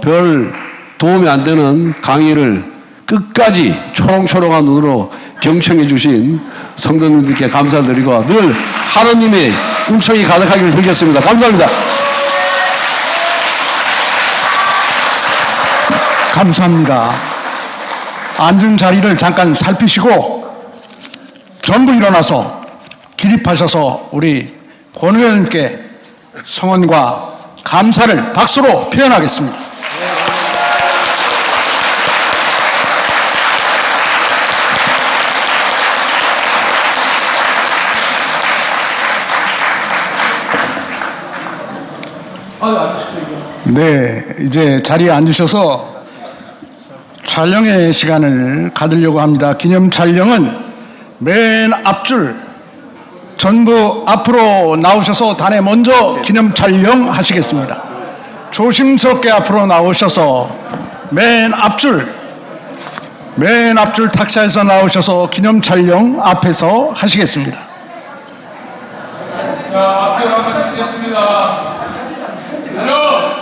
별 도움이 안 되는 강의를 끝까지 초롱초롱한 눈으로 경청해 주신 성도님들께 감사드리고 늘 하나님의 은총이 가득하기를 빌겠습니다. 감사합니다. 감사합니다. 앉은 자리를 잠깐 살피시고 전부 일어나서 기립하셔서 우리 권 의원님께 성원과 감사를 박수로 표현하겠습니다. 네, 이제 자리에 앉으셔서 촬영의 시간을 가지려고 합니다. 기념 촬영은 맨 앞줄 전부 앞으로 나오셔서 단에 먼저 기념 촬영 하시겠습니다. 조심스럽게 앞으로 나오셔서 맨 앞줄 탁자에서 나오셔서 기념 촬영 앞에서 하시겠습니다. 자, 앞에 한번 찍겠습니다. 하나,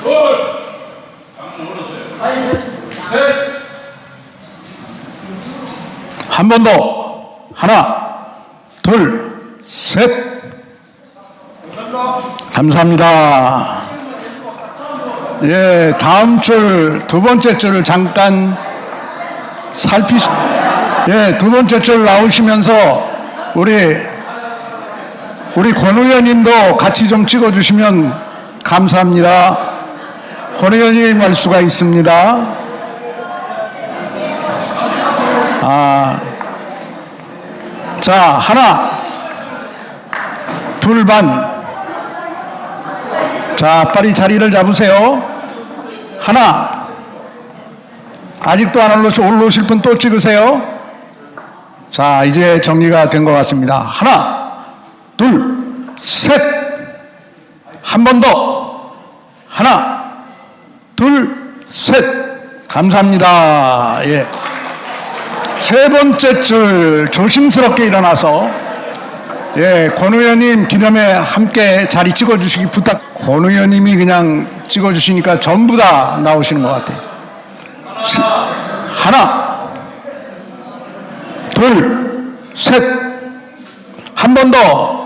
둘, 셋. 한 번 더. 하나, 둘, 셋. 감사합니다. 예, 다음 줄, 두 번째 줄을 잠깐 예, 두 번째 줄 나오시면서 우리 권 의원님도 같이 좀 찍어주시면 감사합니다. 권 의원님 할 수가 있습니다. 자, 하나, 둘 반. 자, 빨리 자리를 잡으세요. 하나. 아직도 안 올라오실 분 또 찍으세요. 자, 이제 정리가 된 것 같습니다. 하나, 둘, 셋. 한 번 더. 하나, 둘, 셋. 감사합니다. 예. 세 번째 줄 조심스럽게 일어나서 예, 권 의원님 기념에 함께 자리 찍어주시기 권 의원님이 그냥 찍어주시니까 전부 다 나오시는 것 같아요. 하나, 둘, 셋. 한 번 더.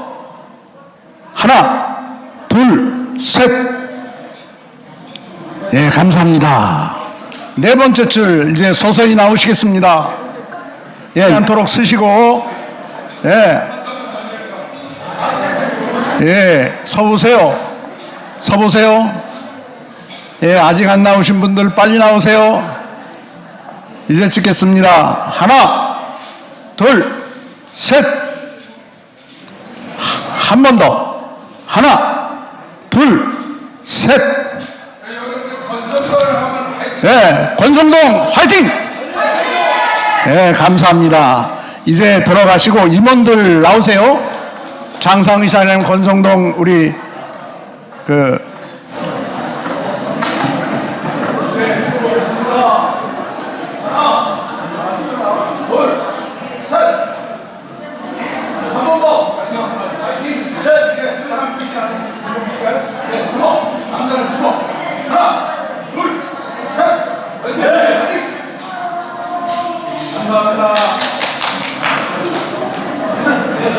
하나, 둘, 셋. 예, 감사합니다. 네 번째 줄 이제 서서히 나오시겠습니다. 예, 않도록 쓰시고, 예. 예, 서보세요. 서보세요. 예, 아직 안 나오신 분들 빨리 나오세요. 이제 찍겠습니다. 하나, 둘, 셋. 한 번 더. 하나, 둘, 셋. 예, 권성동 화이팅! 예, 감사합니다. 이제 들어가시고 임원들 나오세요. 장상의사님, 권성동 우리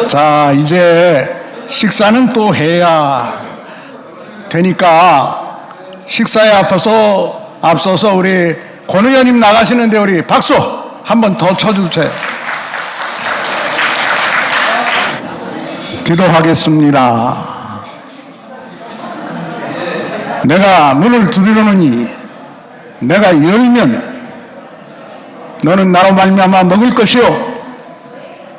자, 이제 식사는 또 해야 되니까 식사에 앞서서 우리 권 의원님 나가시는데 우리 박수 한번 더 쳐주세요. 기도하겠습니다. 내가 문을 두드리노니 내가 열면 너는 나로 말미암아 먹을 것이요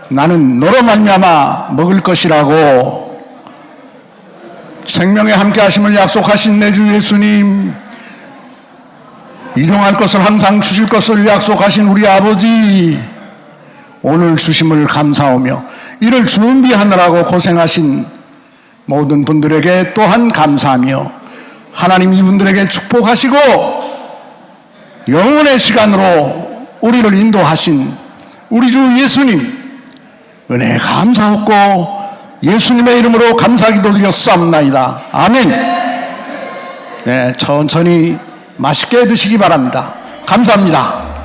나는 너로 말미암아 먹을 것이라고 생명에 함께 하심을 약속하신 내 주 예수님, 일용할 것을 항상 주실 것을 약속하신 우리 아버지, 오늘 주심을 감사하며 이를 준비하느라고 고생하신 모든 분들에게 또한 감사하며 하나님 이분들에게 축복하시고 영원의 시간으로 우리를 인도하신 우리 주 예수님 은혜 감사하고 예수님의 이름으로 감사기도 드렸사옵나이다. 아멘. 네, 천천히 맛있게 드시기 바랍니다. 감사합니다.